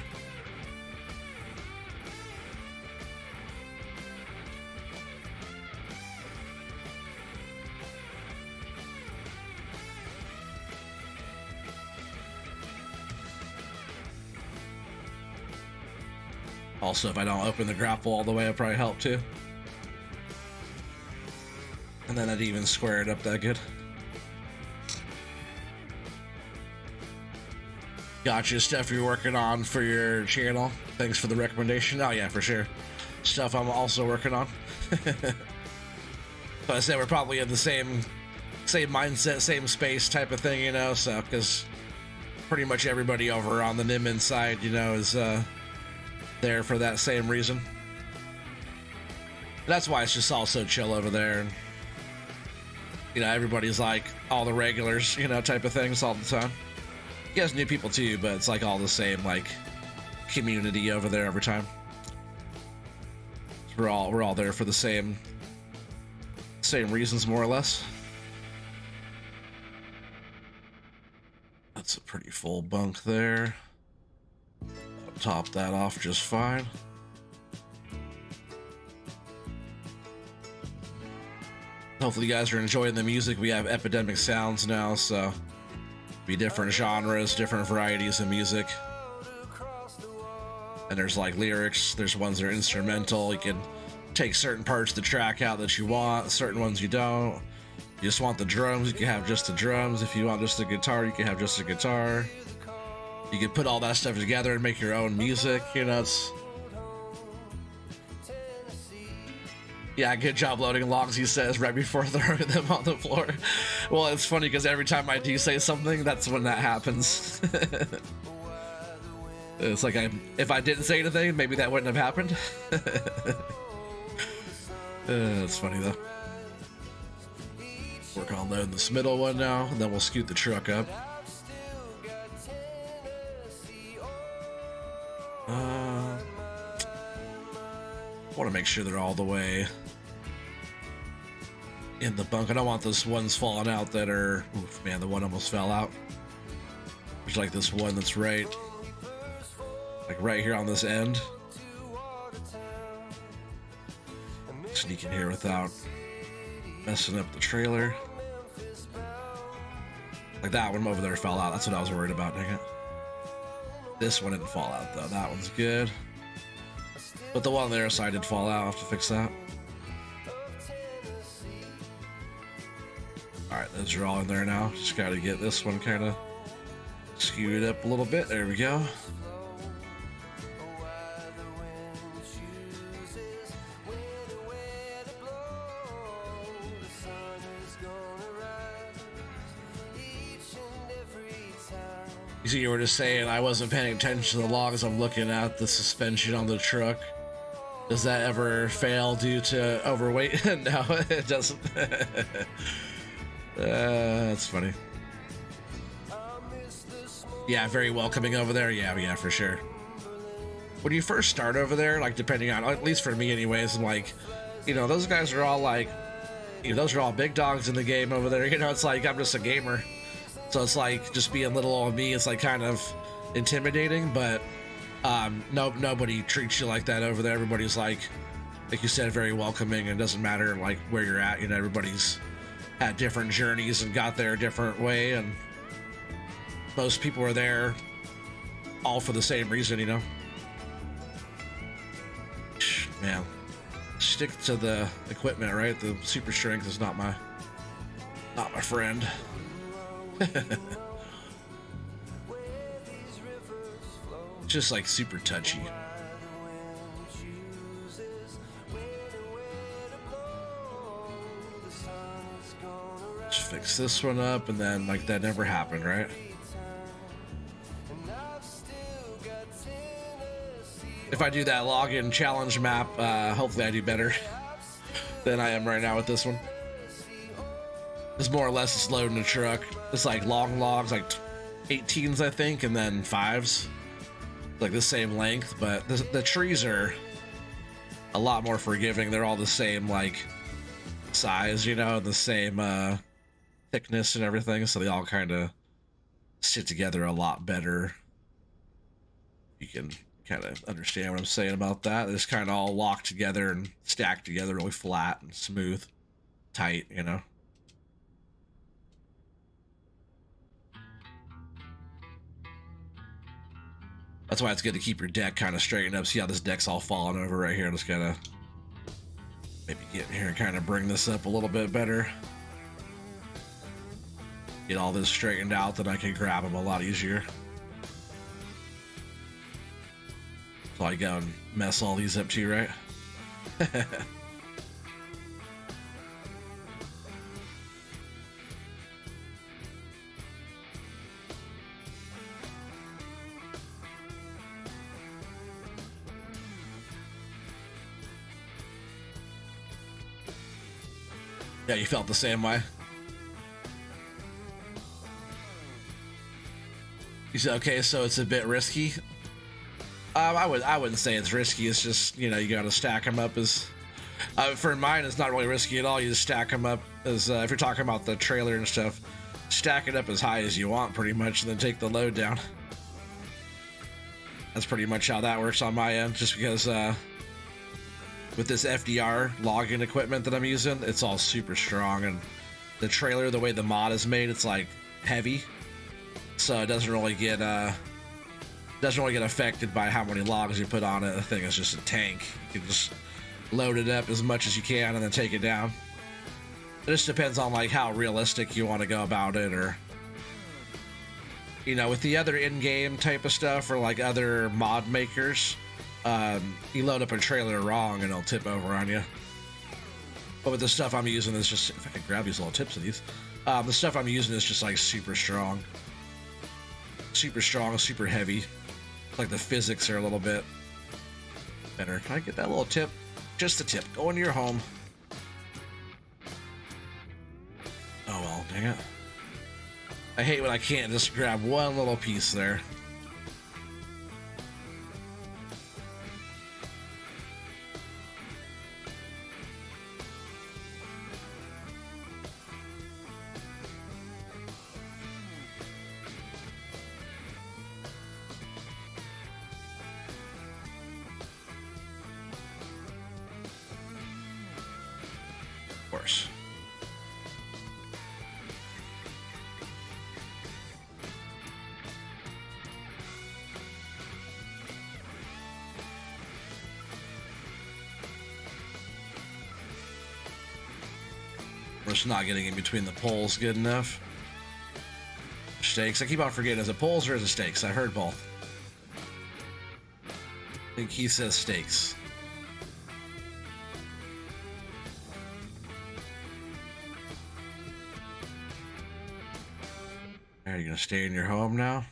Also, if I don't open the grapple all the way, it'll probably help too. And then I'd even square it up that good. Gotcha. Stuff you're working on for your channel. Thanks for the recommendation. Oh yeah, for sure. Stuff I'm also working on. But I said we're probably in the same mindset, same space type of thing, you know. So because pretty much everybody over on the Nimmin side, you know, is there for that same reason. And that's why it's just all so chill over there, and you know, everybody's like all the regulars, you know, type of things all the time. You guys new people too, but it's like all the same, like community over there every time. We're all there for the same reasons, more or less. That's a pretty full bunk there. I'll top that off just fine. Hopefully you guys are enjoying the music. We have epidemic sounds now, so be different genres, different varieties of music. And there's like lyrics, there's ones that are instrumental. You can take certain parts of the track out that you want, certain ones you don't. You just want the drums, you can have just the drums. If you want just the guitar, you can have just the guitar. You can put all that stuff together and make your own music, you know. It's... Yeah, good job loading logs, he says, right before throwing them on the floor. Well, it's funny because every time I do say something, that's when that happens. It's like if I didn't say anything, maybe that wouldn't have happened. It's funny though. Work on loading this middle one now, and then we'll scoot the truck up. I want to make sure they're all the way in the bunk. I don't want those ones falling out that are... Oof, man, the one almost fell out. There's like this one that's right here on this end. Sneak in here without messing up the trailer. Like that one over there fell out. That's what I was worried about, dang it. This one didn't fall out though. That one's good. But the one on the other side did fall out. I'll have to fix that. Alright, those are all in there now. Just gotta get this one kind of skewed up a little bit. There we go. You were just saying I wasn't paying attention to the logs. I'm looking at the suspension on the truck. Does that ever fail due to overweight? No, it doesn't. That's funny. Yeah, very welcoming over there. Yeah, for sure. When you first start over there, like depending on, at least for me anyways, I'm like, you know, those guys are all like, you know, those are all big dogs in the game over there. You know, it's like I'm just a gamer. So it's like just being little old me, it's like kind of intimidating, but nobody treats you like that over there. Everybody's like you said, very welcoming, and it doesn't matter like where you're at, you know, everybody's had different journeys and got there a different way, and most people are there all for the same reason, you know. Man, stick to the equipment, right? The super strength is not my friend. Just like super touchy. Just fix this one up, and then like that never happened, right? If I do that login challenge map, hopefully I do better than I am right now with this one. It's more or less it's loading the truck. It's like long logs, like 18s, I think, and then 5s. Like the same length, but the trees are a lot more forgiving. They're all the same, like, size, you know, the same thickness and everything, so they all kind of sit together a lot better. You can kind of understand what I'm saying about that. They're just kind of all locked together and stacked together really flat and smooth, tight, you know. That's why it's good to keep your deck kind of straightened up. See how this deck's all falling over right here? Just gotta maybe get in here and kind of bring this up a little bit better. Get all this straightened out, then I can grab them a lot easier. So I go and mess all these up too, right? Yeah, you felt the same way. You said, okay, so it's a bit risky. I wouldn't say it's risky. It's just, you know, you got to stack them up as. For mine, it's not really risky at all. You just stack them up as if you're talking about the trailer and stuff. Stack it up as high as you want, pretty much, and then take the load down. That's pretty much how that works on my end. Just because with this FDR logging equipment that I'm using, it's all super strong, and the trailer, the way the mod is made, it's like heavy, so it doesn't really get affected by how many logs you put on it. The thing is just a tank. You can just load it up as much as you can and then take it down. It just depends on like how realistic you want to go about it, or you know, with the other in-game type of stuff or like other mod makers, you load up a trailer wrong and it'll tip over on you. But with the stuff I'm using is just, if I can grab these little tips of these, the stuff I'm using is just like super strong, super heavy. Like the physics are a little bit better. Can I get that little tip? Just a tip. Go into your home. Oh well, dang it. I hate when I can't just grab one little piece there. Of course. We're just not getting in between the poles good enough. Stakes. I keep on forgetting, is it poles or is it stakes? I heard both. I think he says stakes. Are you gonna stay in your home now?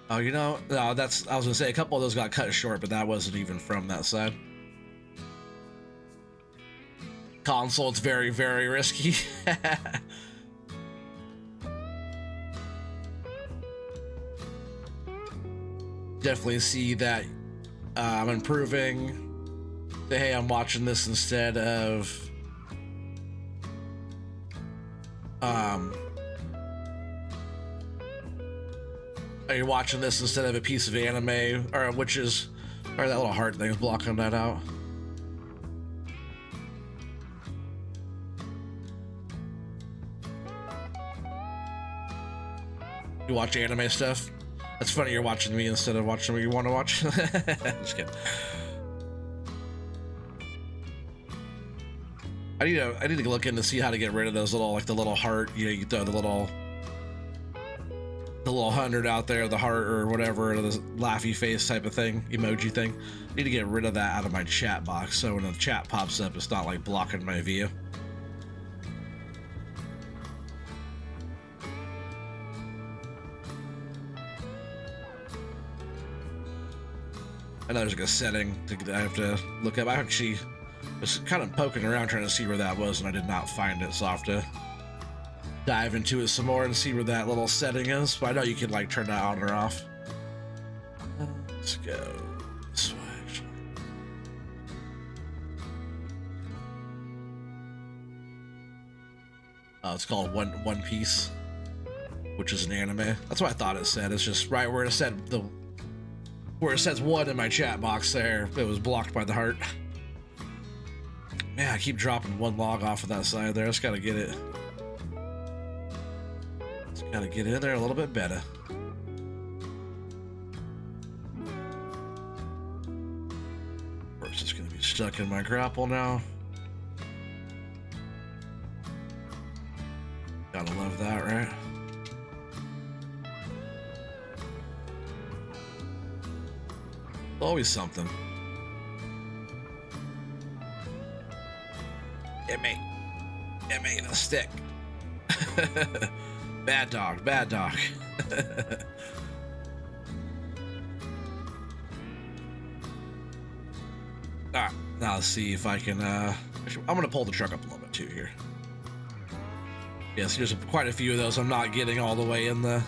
Oh, you know, no, that's, I was gonna say a couple of those got cut short, but that wasn't even from that side. Console, it's very, very risky. Definitely see that I'm improving. Say, hey, I'm watching this instead of are you watching this instead of a piece of anime, or which is, or that little heart thing is blocking that out. You watch anime stuff? That's funny, you're watching me instead of watching what you want to watch. Just kidding. I need to look in to see how to get rid of those little, like the little heart, you know, you throw the little 100 out there, the heart or whatever, or the laughy face type of thing, emoji thing. I need to get rid of that out of my chat box, so when the chat pops up, it's not like blocking my view. I know there's like a setting I have to look up. I actually was kind of poking around trying to see where that was, and I did not find it, so I'll have to dive into it some more and see where that little setting is. But I know you can like turn that on or off. Let's go this way. Oh, it's called One Piece, which is an anime. That's what I thought it said. It's just right where it said where it says one in my chat box there, it was blocked by the heart. Man, I keep dropping one log off of that side there. I just gotta get it. Just gotta get in there a little bit better. Or it's just gonna be stuck in my grapple now. Gotta love that, right? Always something. Give me the stick. Bad dog, bad dog. Alright, now let's see if I can, I'm gonna pull the truck up a little bit too here. Yes, there's quite a few of those I'm not getting all the way in the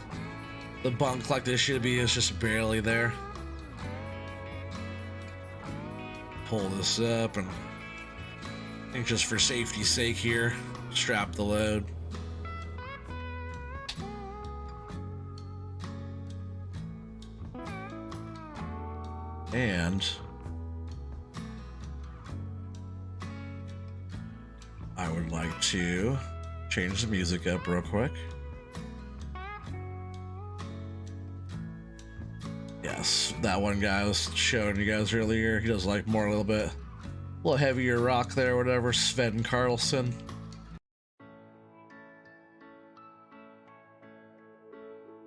the bunk like this should be is just barely there. Pull this up, and I think just for safety's sake here, strap the load. And I would like to change the music up real quick. Yes, that one guy I was showing you guys earlier, he does like more a little heavier rock there, whatever. Sven Carlson.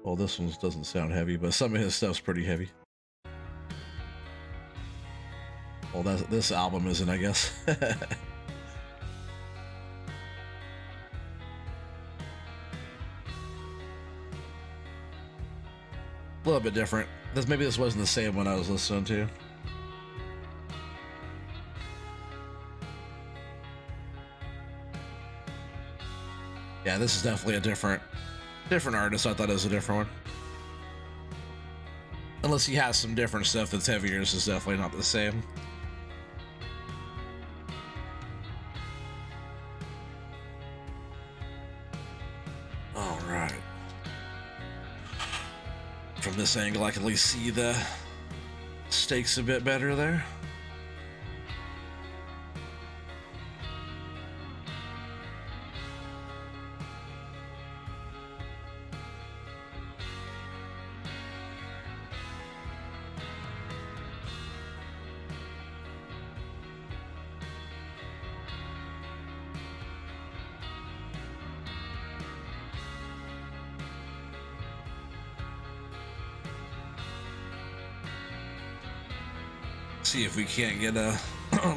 Well, this one doesn't sound heavy, but some of his stuff's pretty heavy. Well, this album isn't, I guess. A little bit different. Maybe this wasn't the same one I was listening to. Yeah, this is definitely a different artist. I thought it was a different one. Unless he has some different stuff that's heavier, this is definitely not the same. All right. From this angle, I can at least see the stakes a bit better there. See if we can't get a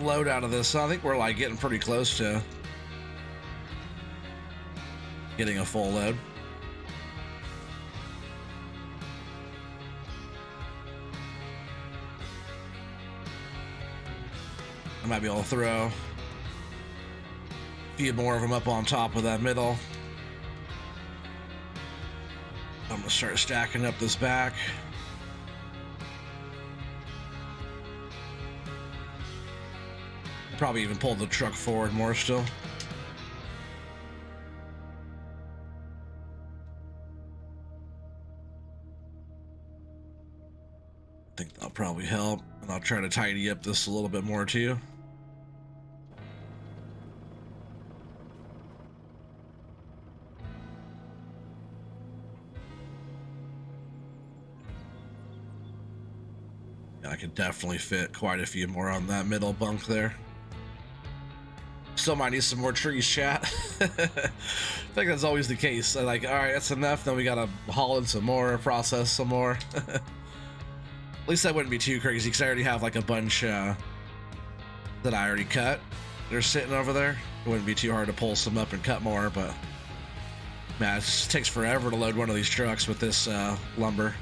load out of this. I think we're like getting pretty close to getting a full load. I might be able to throw a few more of them up on top of that middle. I'm gonna start stacking up this back. Probably even pull the truck forward more still. I think that'll probably help, and I'll try to tidy up this a little bit more too. Yeah, I could definitely fit quite a few more on that middle bunk there. Still might need some more trees, chat. I think that's always the case. I'm like, all right, that's enough. Then we gotta haul in some more, process some more. At least that wouldn't be too crazy, because I already have like a bunch that I already cut. They're sitting over there. It wouldn't be too hard to pull some up and cut more, but man, it just takes forever to load one of these trucks with this lumber.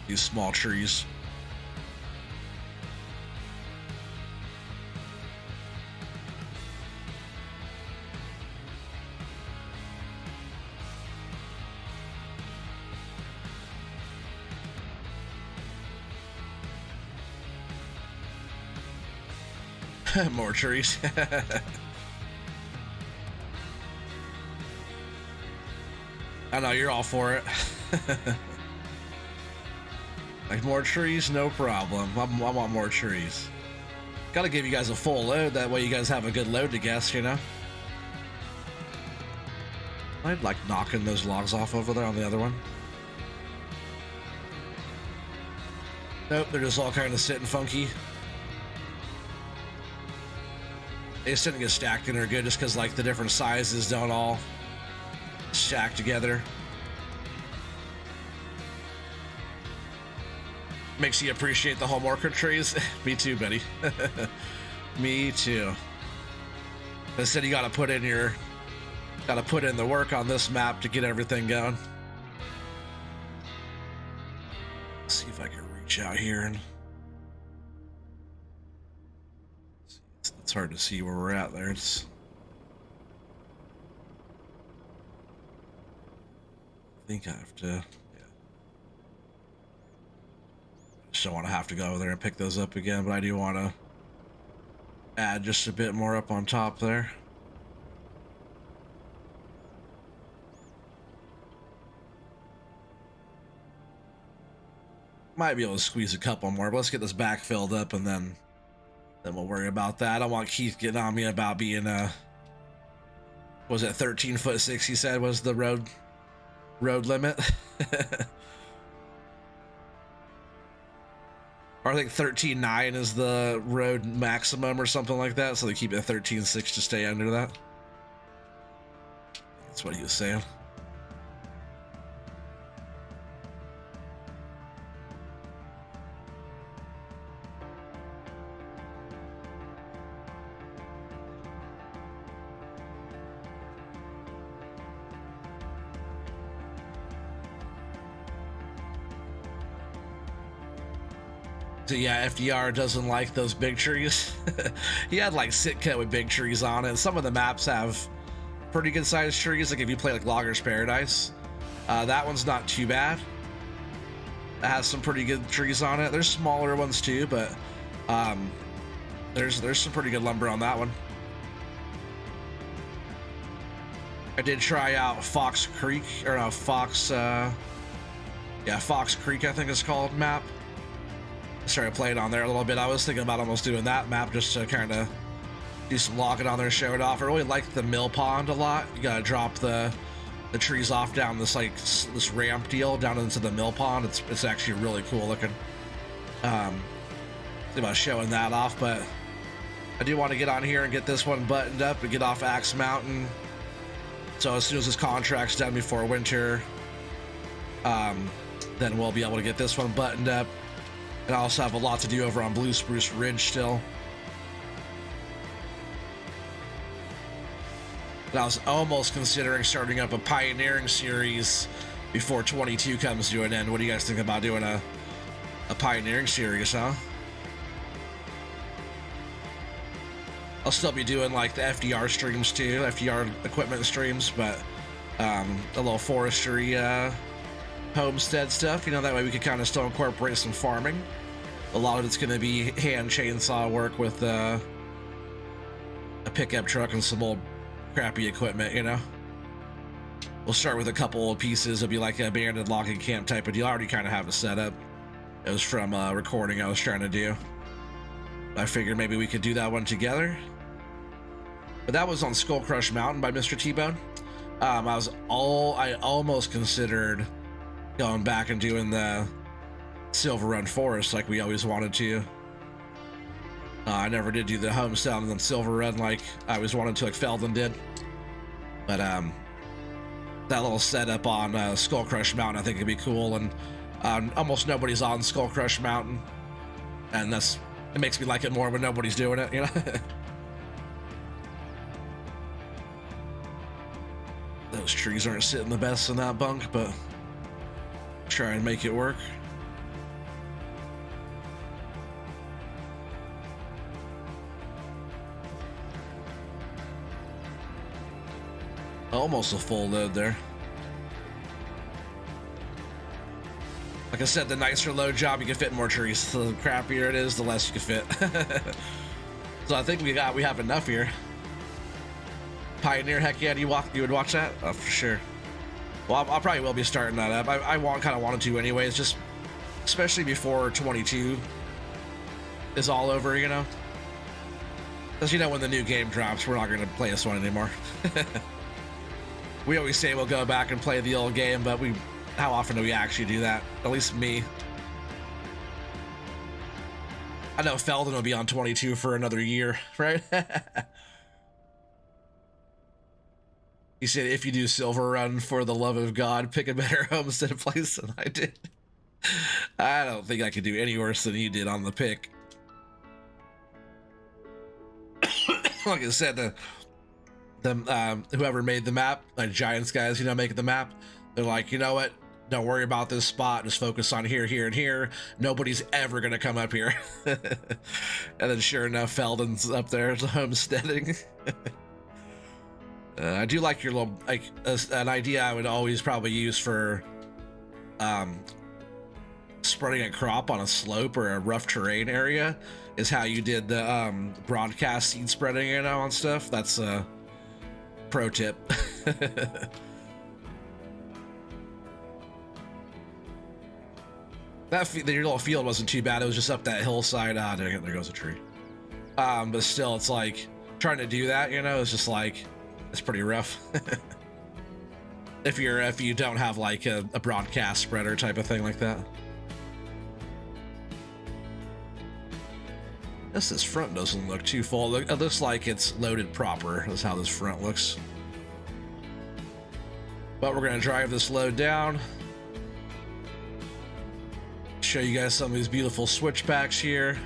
These small trees. More trees. I know you're all for it. Like more trees, no problem. I want more trees. Gotta give you guys a full load, that way you guys have a good load to guess, you know? I'd like knocking those logs off over there on the other one. Nope, they're just all kind of sitting funky. They just didn't get stacked in there good, just because like the different sizes don't all stack together. Makes you appreciate the home orchard trees. Me too, buddy. Me too. I said you gotta put in the work on this map to get everything going. Let's see if I can reach out here and it's hard to see where we're at there. think I have to. Yeah. Just don't want to have to go over there and pick those up again, but I do want to add just a bit more up on top there. Might be able to squeeze a couple more, but let's get this back filled up and then we'll worry about that. I don't want Keith getting on me about being was it 13'6" he said was the road limit. Or I think 13.9 is the road maximum or something like that, so they keep it at 13.6 to stay under that. That's what he was saying. So yeah, FDR doesn't like those big trees. He had like Sitka with big trees on it. Some of the maps have pretty good sized trees. Like if you play like Logger's Paradise, that one's not too bad. It has some pretty good trees on it. There's smaller ones too, but there's some pretty good lumber on that one. I did try out Fox Creek, or no, Fox Creek I think it's called map. I started playing on there a little bit. I was thinking about almost doing that map just to kind of do some logging on there, show it off. I really like the mill pond a lot. You gotta drop the trees off down this like this ramp deal down into the mill pond. It's actually really cool looking. Think about showing that off, but I do want to get on here and get this one buttoned up and get off Axe Mountain. So as soon as this contract's done before winter, then we'll be able to get this one buttoned up. And I also have a lot to do over on Blue Spruce Ridge still. And I was almost considering starting up a pioneering series before 22 comes to an end. What do you guys think about doing a pioneering series, huh? I'll still be doing like the FDR streams too, FDR equipment streams, but a little forestry homestead stuff, you know, that way we could kind of still incorporate some farming. A lot of it's going to be hand chainsaw work with a pickup truck and some old crappy equipment, you know. We'll start with a couple old pieces. It'll be like an abandoned logging camp type of deal. I already kind of have a setup. It was from a recording I was trying to do. I figured maybe we could do that one together. But that was on Skull Crush Mountain by Mr. T-Bone. I almost considered going back and doing the Silver Run Forest like we always wanted to. I never did do the homestead on Silver Run like I always wanted to, like Feldon did. But that little setup on Skull Crush Mountain I think would be cool, and almost nobody's on Skull Crush Mountain, and it makes me like it more when nobody's doing it, you know. Those trees aren't sitting the best in that bunk, but try and make it work. Almost a full load there. Like I said, the nicer load job, you can fit more trees. The crappier it is, the less you can fit. So I think we have enough here. Pioneer, heck yeah, you would watch that? Oh, for sure. Well, I probably will be starting that up. I kind of wanted to anyways, just especially before 22 is all over, you know? Because, you know, when the new game drops, we're not going to play this one anymore. We always say we'll go back and play the old game, but how often do we actually do that? At least me. I know Feldon will be on 22 for another year, right? He said, if you do Silver Run, for the love of God, pick a better homestead place than I did. I don't think I could do any worse than he did on the pick. Like I said, whoever made the map, like Giants guys, you know, making the map, they're like, you know what? Don't worry about this spot. Just focus on here, here, and here. Nobody's ever going to come up here. And then sure enough, Feldon's up there homesteading. I do like your little, like, an idea I would always probably use for spreading a crop on a slope or a rough terrain area is how you did the broadcast seed spreading, you know, on stuff. That's a pro tip. Your little field wasn't too bad. It was just up that hillside. Ah, there goes a tree. But still, it's like trying to do that, you know, it's just like, it's pretty rough. if you don't have like a broadcast spreader type of thing like that. This front doesn't look too full. It looks like it's loaded proper. That's how this front looks. But we're gonna drive this load down. Show you guys some of these beautiful switchbacks here.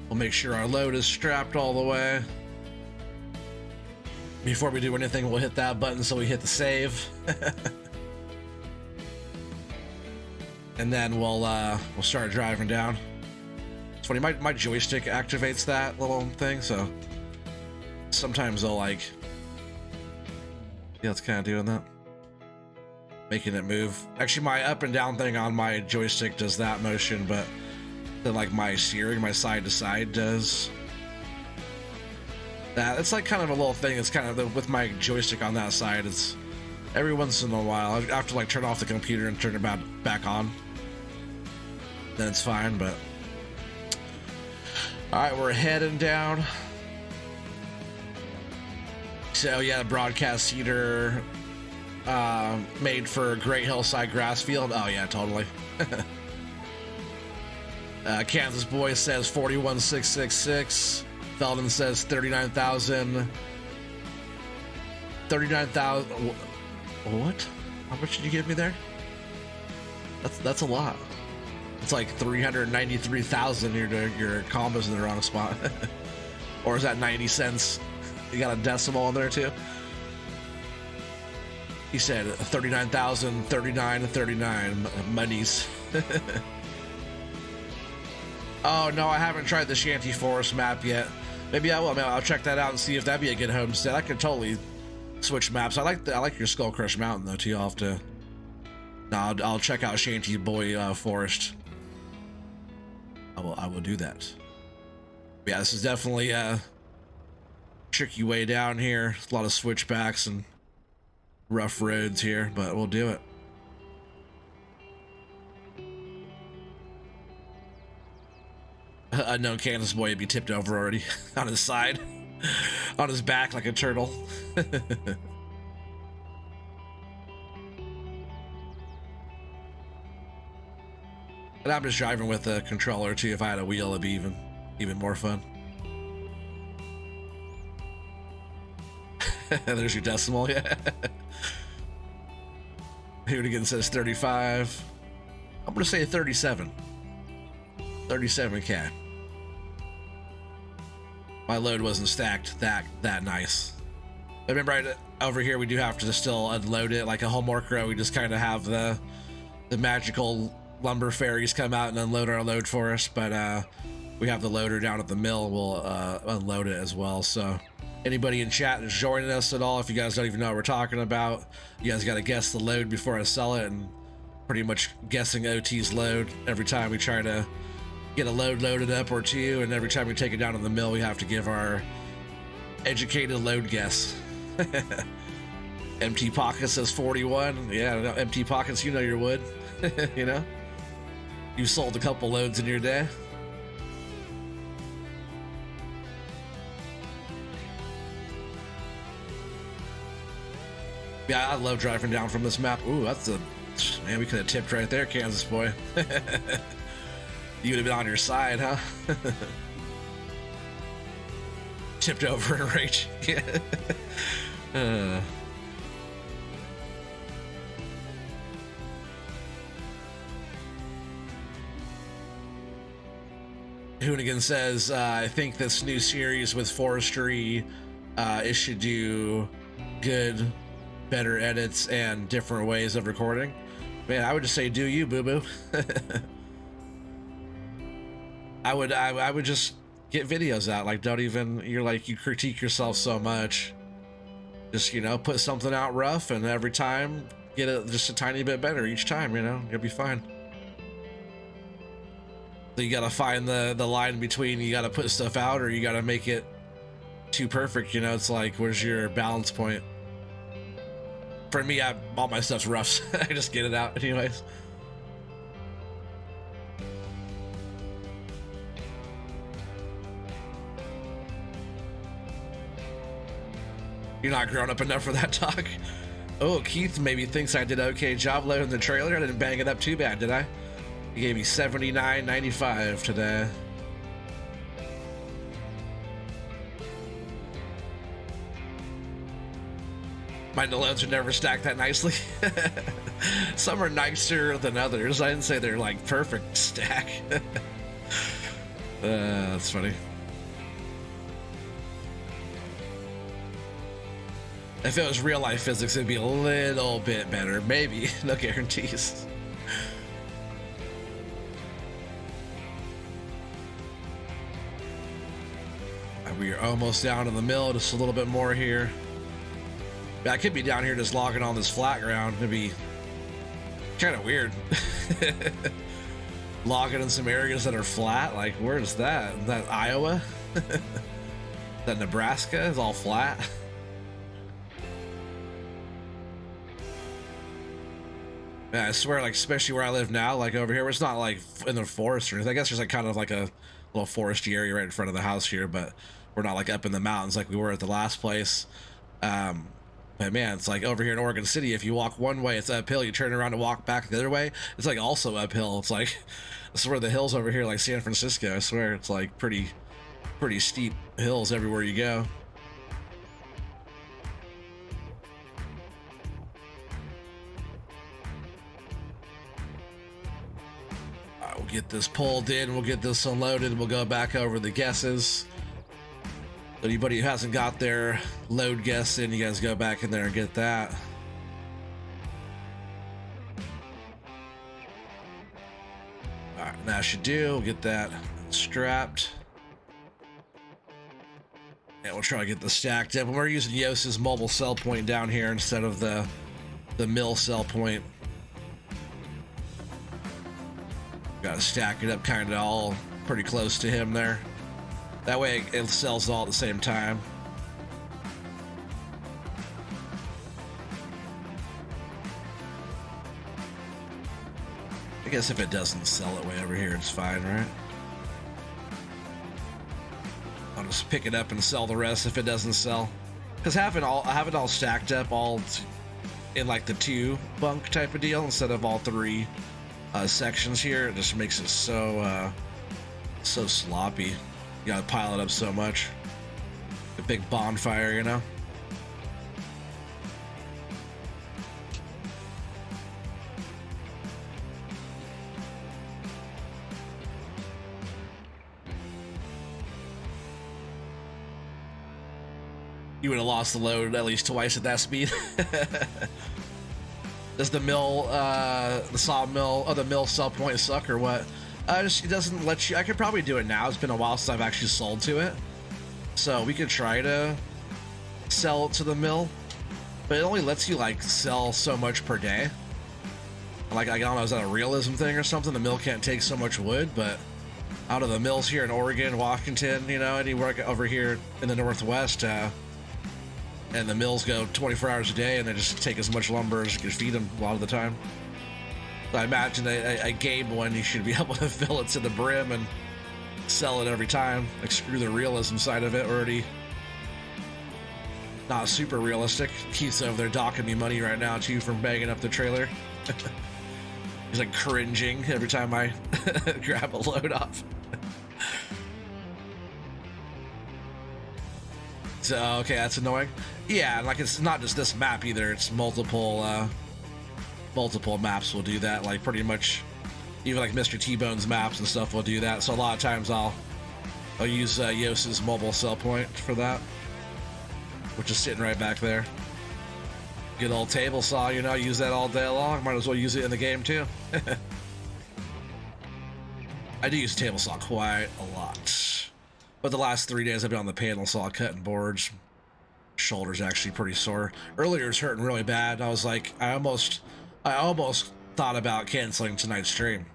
We'll make sure our load is strapped all the way. Before we do anything, we'll hit that button so we hit the save. And then we'll start driving down. It's funny, my joystick activates that little thing, so sometimes they'll like, yeah, it's kind of doing that, making it move. Actually, my up and down thing on my joystick does that motion, but then like my steering, my side to side does that. It's like kind of a little thing. It's kind of with my joystick on that side. It's every once in a while I have to like turn off the computer and turn it back on. Then it's fine. But all right, we're heading down. So yeah, the broadcast heater made for Great Hillside Grass Field. Oh yeah, totally. Kansas Boy says 41,666. Feldon says 39,000. 39,000. What? How much did you give me there? That's a lot. It's like 393,000. Your combo's in the wrong spot. Or is that 90 cents? You got a decimal in there too? He said 39,000, 39 and 39 monies. Oh no, I haven't tried the Shanty Forest map yet. Maybe I will. I mean, I'll check that out and see if that'd be a good homestead. I could totally switch maps. I like your Skull Crush Mountain though too. I'll have to. No, I'll check out Shanty Boy Forest. I will do that. Yeah, this is definitely a tricky way down here. A lot of switchbacks and rough roads here, but we'll do it. Unknown Kansas Boy would be tipped over already on his side, on his back like a turtle. And I'm just driving with a controller too. If I had a wheel, it'd be even more fun. There's your decimal, yeah. Hoonigan says 35. I'm gonna say 37. 37K. My load wasn't stacked that nice. I remember right over here we do have to still unload it like a homework row. We just kind of have the magical lumber fairies come out and unload our load for us, but we have the loader down at the mill. We'll unload it as well. So anybody in chat is joining us at all, if you guys don't even know what we're talking about, you guys got to guess the load before I sell it, and pretty much guessing OT's load every time we try to get a load loaded up or two, and every time we take it down to the mill we have to give our educated load guess. Empty Pockets says 41. Yeah, no, Empty Pockets, you know your wood. You know, you sold a couple loads in your day. Yeah, I love driving down from this map. Ooh, that's a man, we could have tipped right there, Kansas Boy. You would have been on your side, huh? Tipped over in rage. Yeah. Hoonigan says, I think this new series with Forestry, it should do good, better edits and different ways of recording. Man, I would just say, do you, boo-boo. I would just get videos out. Like, don't even, you're like, you critique yourself so much. Just, you know, put something out rough, and every time get it just a tiny bit better each time, you know, you'll be fine. So you gotta find the line between you gotta put stuff out or you gotta make it too perfect, you know. It's like, where's your balance point? For me, all my stuff's rough, so I just get it out anyways. You're not grown up enough for that talk. Oh, Keith maybe thinks I did an okay job loading the trailer. I didn't bang it up too bad, did I? He gave me $79.95 today. My loads are never stacked that nicely. Some are nicer than others. I didn't say they're like perfect stack. That's funny. If it was real life physics, it'd be a little bit better. Maybe. No guarantees. We are almost down to the mill. Just a little bit more here. I could be down here just logging on this flat ground. It'd be kind of weird. Logging in some areas that are flat. Like, where is that? Is that Iowa? That Nebraska is all flat. Yeah, I swear, like, especially where I live now, like over here, it's not like in the forest or anything. I guess there's like kind of like a little foresty area right in front of the house here, but we're not like up in the mountains like we were at the last place. But man, it's like over here in Oregon City, if you walk one way, it's uphill. You turn around and walk back the other way, it's like also uphill. It's like, I swear the hills over here, like San Francisco, I swear it's like pretty steep hills everywhere you go. We'll get this pulled in, we'll get this unloaded, we'll go back over the guesses. Anybody who hasn't got their load guess in, you guys go back in there and get that. Alright, now should do, we'll get that strapped. And we'll try to get this stacked up. And we're using Yos's mobile sell point down here instead of the mill sell point. Gotta stack it up kind of all pretty close to him there. That way it sells all at the same time. I guess if it doesn't sell it way over here, it's fine, right? I'll just pick it up and sell the rest if it doesn't sell. Because I have it all stacked up all in like the 2 bunk type of deal instead of all 3 sections here. It just makes it so sloppy. You gotta pile it up so much. A big bonfire, you know? You would have lost the load at least twice at that speed. Does the mill, the sawmill, the mill sell point suck or what? It doesn't let you. I could probably do it now. It's been a while since I've actually sold to it, so we could try to sell it to the mill, but it only lets you like sell so much per day. Like, I don't know, is that a realism thing or something? The mill can't take so much wood, but out of the mills here in Oregon, Washington, you know, anywhere over here in the Northwest, and the mills go 24 hours a day, and they just take as much lumber as you can feed them a lot of the time. So I imagine a game one, you should be able to fill it to the brim and sell it every time. Like, screw the realism side of it, already not super realistic. Keith's over there docking me money right now too from bagging up the trailer. He's like cringing every time I grab a load off. So, okay, that's annoying. Yeah, like, it's not just this map either. It's multiple maps will do that. Like, pretty much, even like Mr. T-Bone's maps and stuff will do that. So a lot of times I'll use Yos's mobile sell point for that, which is sitting right back there. Good old table saw, you know, use that all day long. Might as well use it in the game too. I do use table saw quite a lot. But the last 3 days I've been on the panel saw cutting boards. Shoulder's actually pretty sore. Earlier it's hurting really bad. I was like, I almost thought about canceling tonight's stream.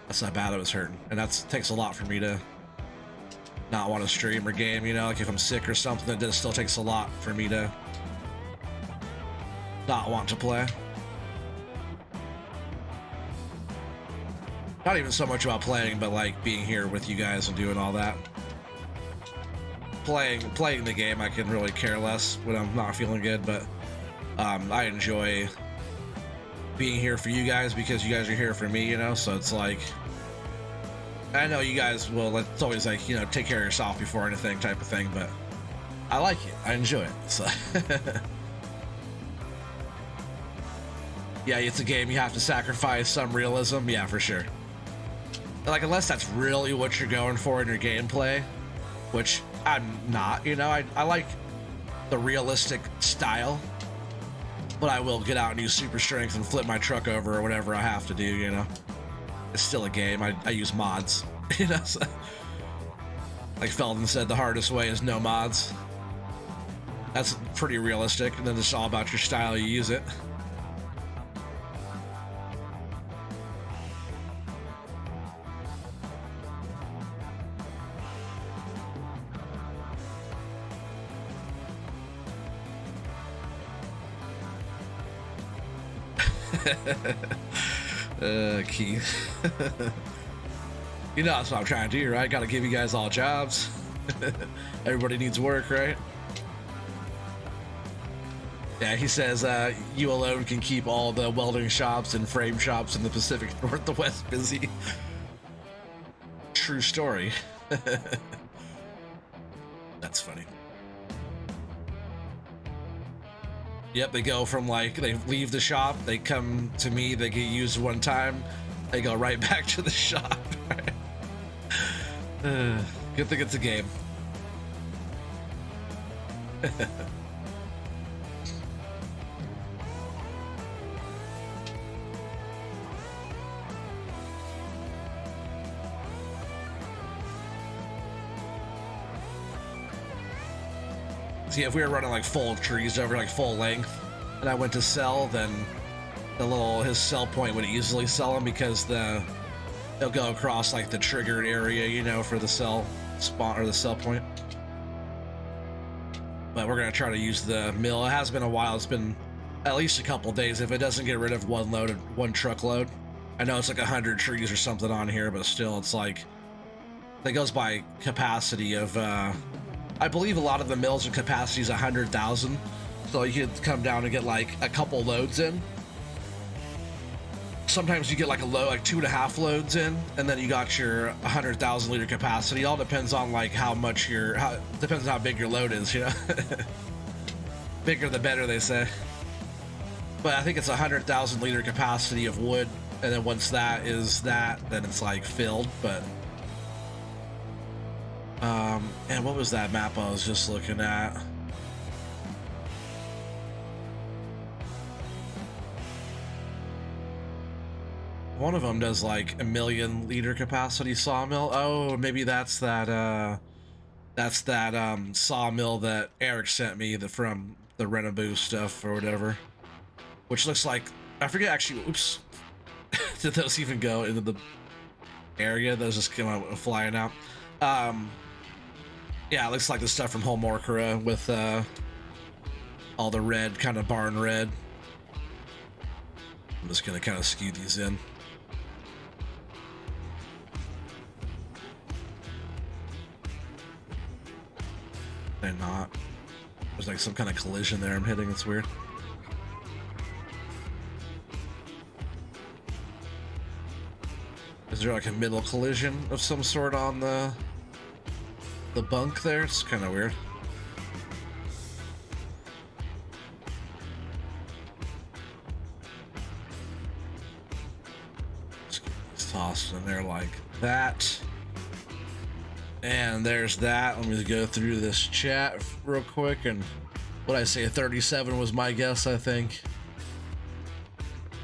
That's how bad it was hurting. And that takes a lot for me to not want to stream or game, you know, like if I'm sick or something, it still takes a lot for me to not want to play. Not even so much about playing, but like being here with you guys and doing all that. Playing the game, I can really care less when I'm not feeling good, but I enjoy being here for you guys because you guys are here for me, you know, so it's like, I know you guys will, it's always like, you know, take care of yourself before anything type of thing, but I like it. I enjoy it, so. Yeah, it's a game, you have to sacrifice some realism, yeah, for sure. Like, unless that's really what you're going for in your gameplay, which I'm not, you know, I like the realistic style, but I will get out and use super strength and flip my truck over or whatever I have to do, you know. It's still a game. I use mods, you know. So, like Felden said, the hardest way is no mods. That's pretty realistic, and then it's all about your style you use it. Keith. You know that's what I'm trying to do, right? Gotta give you guys all jobs. Everybody needs work, right? Yeah, he says you alone can keep all the welding shops and frame shops in the Pacific Northwest busy. True story. That's funny. Yep, they go from like, they leave the shop, they come to me, they get used one time, they go right back to the shop. Good thing it's a game. See, if we were running like full trees over like full length and I went to sell, then his sell point would easily sell him because they'll go across like the triggered area, you know, for the sell spot or the sell point. But we're gonna try to use the mill. It has been a while. It's been at least a couple days. If it doesn't get rid of one truckload, I know it's like 100 trees or something on here, but still, it's like that goes by capacity of. I believe a lot of the mills and capacity is 100,000, so you could come down and get like a couple loads in. Sometimes you get like a load, like 2.5 loads in, and then you got your 100,000 liter capacity. It all depends on like depends on how big your load is, you know. Bigger the better, they say. But I think it's 100,000 liter capacity of wood, and then once that is that, then it's like filled. But and what was that map I was just looking at? One of them does like 1 million liter capacity sawmill. Oh, maybe that's that sawmill that Eric sent me from the Renaboo stuff or whatever. Which looks like, I forget actually, oops. Did those even go into the area? Those just came out flying out. Yeah, it looks like the stuff from Holmorkera with all the red, kind of barn red. I'm just gonna kind of skew these in. They're not. There's like some kind of collision there I'm hitting, it's weird. Is there like a middle collision of some sort on the bunk there? It's kind of weird. Just tossed in there like that. And there's that. Let me just go through this chat real quick. And what I say, 37 was my guess, I think.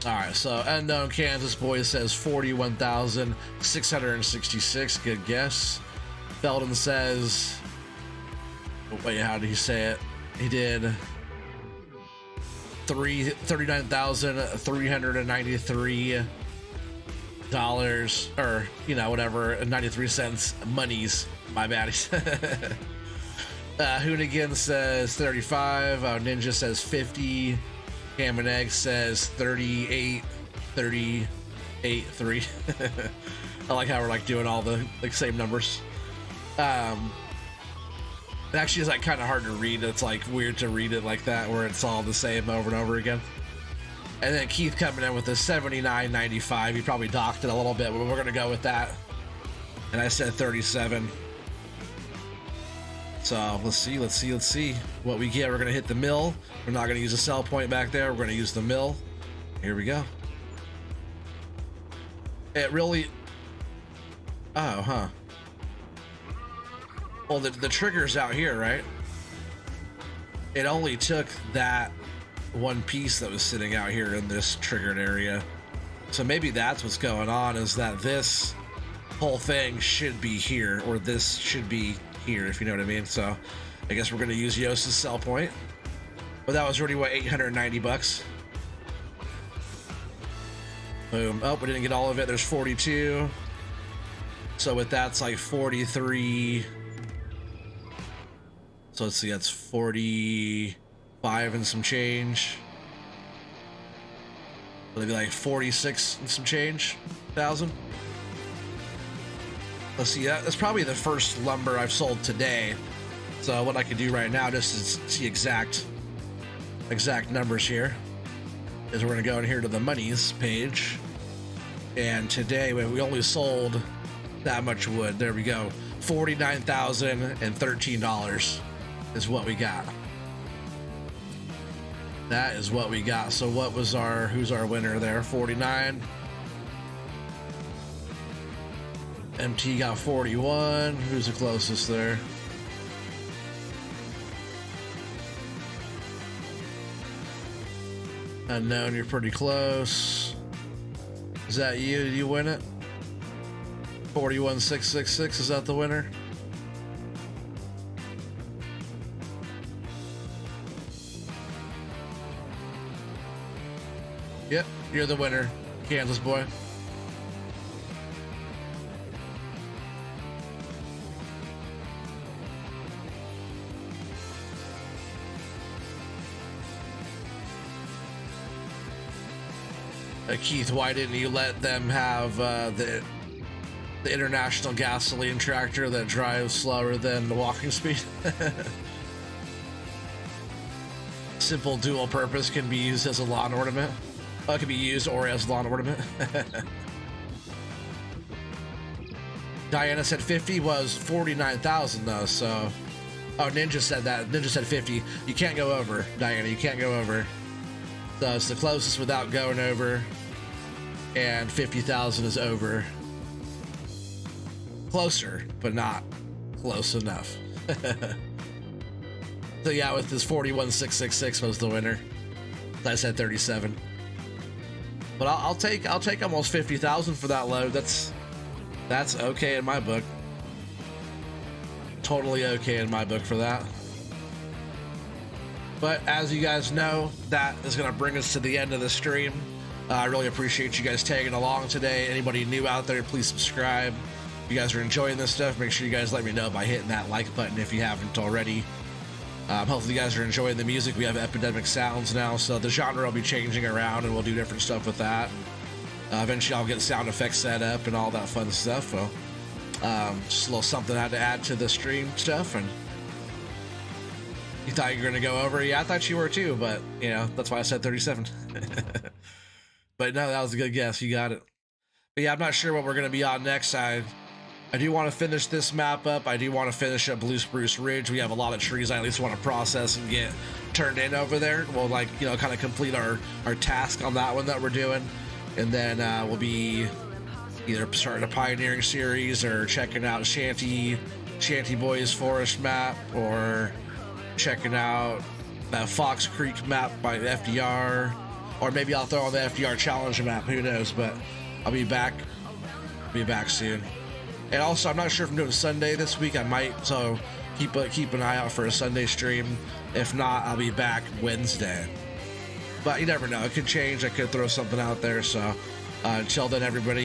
All right, so Unknown Kansas Boy says 41,666. Good guess. Belden says, wait, how did he say it? He did $39,393, or, you know, whatever, 93 cents monies. My bad. Hoonigan says 35. Ninja says 50. Ham and Egg says 38. 38, 3. I like how we're like doing all the like same numbers. It actually is like kind of hard to read. It's like weird to read it like that, where it's all the same over and over again. And then Keith coming in with a 79.95. He probably docked it a little bit, but we're gonna go with that. And I said 37. So let's see what we get. We're gonna hit the mill. We're not gonna use a sell point back there. We're gonna use the mill. Here we go. It really. Oh, huh. Well, the trigger's out here, right? It only took that one piece that was sitting out here in this triggered area. So maybe that's what's going on, is that this whole thing should be here, or this should be here, if you know what I mean. So I guess we're going to use Yost's sell point. But that was already, what, 890 bucks? Boom. Oh, we didn't get all of it. There's 42. So with that's like 43. So let's see, that's 45 and some change. It'll be like 46 and some change thousand. Let's see, that's probably the first lumber I've sold today. So what I can do right now, just to see exact numbers here, is we're gonna go in here to the monies page. And today we only sold that much wood. There we go. $49,013 is what we got. That is what we got. So what was who's our winner there? 49. MT got 41. Who's the closest there? Unknown, you're pretty close. Is that you? Did you win it? 41,666, is that the winner? Yep, you're the winner, Kansas boy. Keith, why didn't you let them have the international gasoline tractor that drives slower than the walking speed? Simple dual purpose, can be used as a lawn ornament. Oh, it can be used or as lawn ornament. Diana said 50 was 49,000 though, so. Oh, Ninja said that. Ninja said 50. You can't go over, Diana. You can't go over. So it's the closest without going over. And 50,000 is over. Closer, but not close enough. So yeah, with this 41,666 was the winner. I said 37. But I'll take almost 50,000 for that load. That's okay in my book. Totally okay in my book for that. But as you guys know, that is going to bring us to the end of the stream. I really appreciate you guys tagging along today. Anybody new out there, please subscribe. If you guys are enjoying this stuff, make sure you guys let me know by hitting that like button if you haven't already. Hopefully you guys are enjoying the music. We have Epidemic Sounds now, so the genre will be changing around and we'll do different stuff with that. Eventually I'll get sound effects set up and all that fun stuff. So, just a little something I had to add to the stream stuff. And you thought you were going to go over? Yeah, I thought you were too, but you know, that's why I said 37. But no, that was a good guess. You got it. But yeah, I'm not sure what we're going to be on next. I do want to finish this map up. I do want to finish up Blue Spruce Ridge. We have a lot of trees I at least want to process and get turned in over there. We'll like, you know, kind of complete our task on that one that we're doing. And then we'll be either starting a pioneering series or checking out Shanty Boys Forest map, or checking out that Fox Creek map by FDR. Or maybe I'll throw on the FDR Challenger map. Who knows? But I'll be back. Be back soon. And also, I'm not sure if I'm doing Sunday this week. I might, so keep an eye out for a Sunday stream. If not, I'll be back Wednesday. But you never know. It could change. I could throw something out there. So until then, everybody.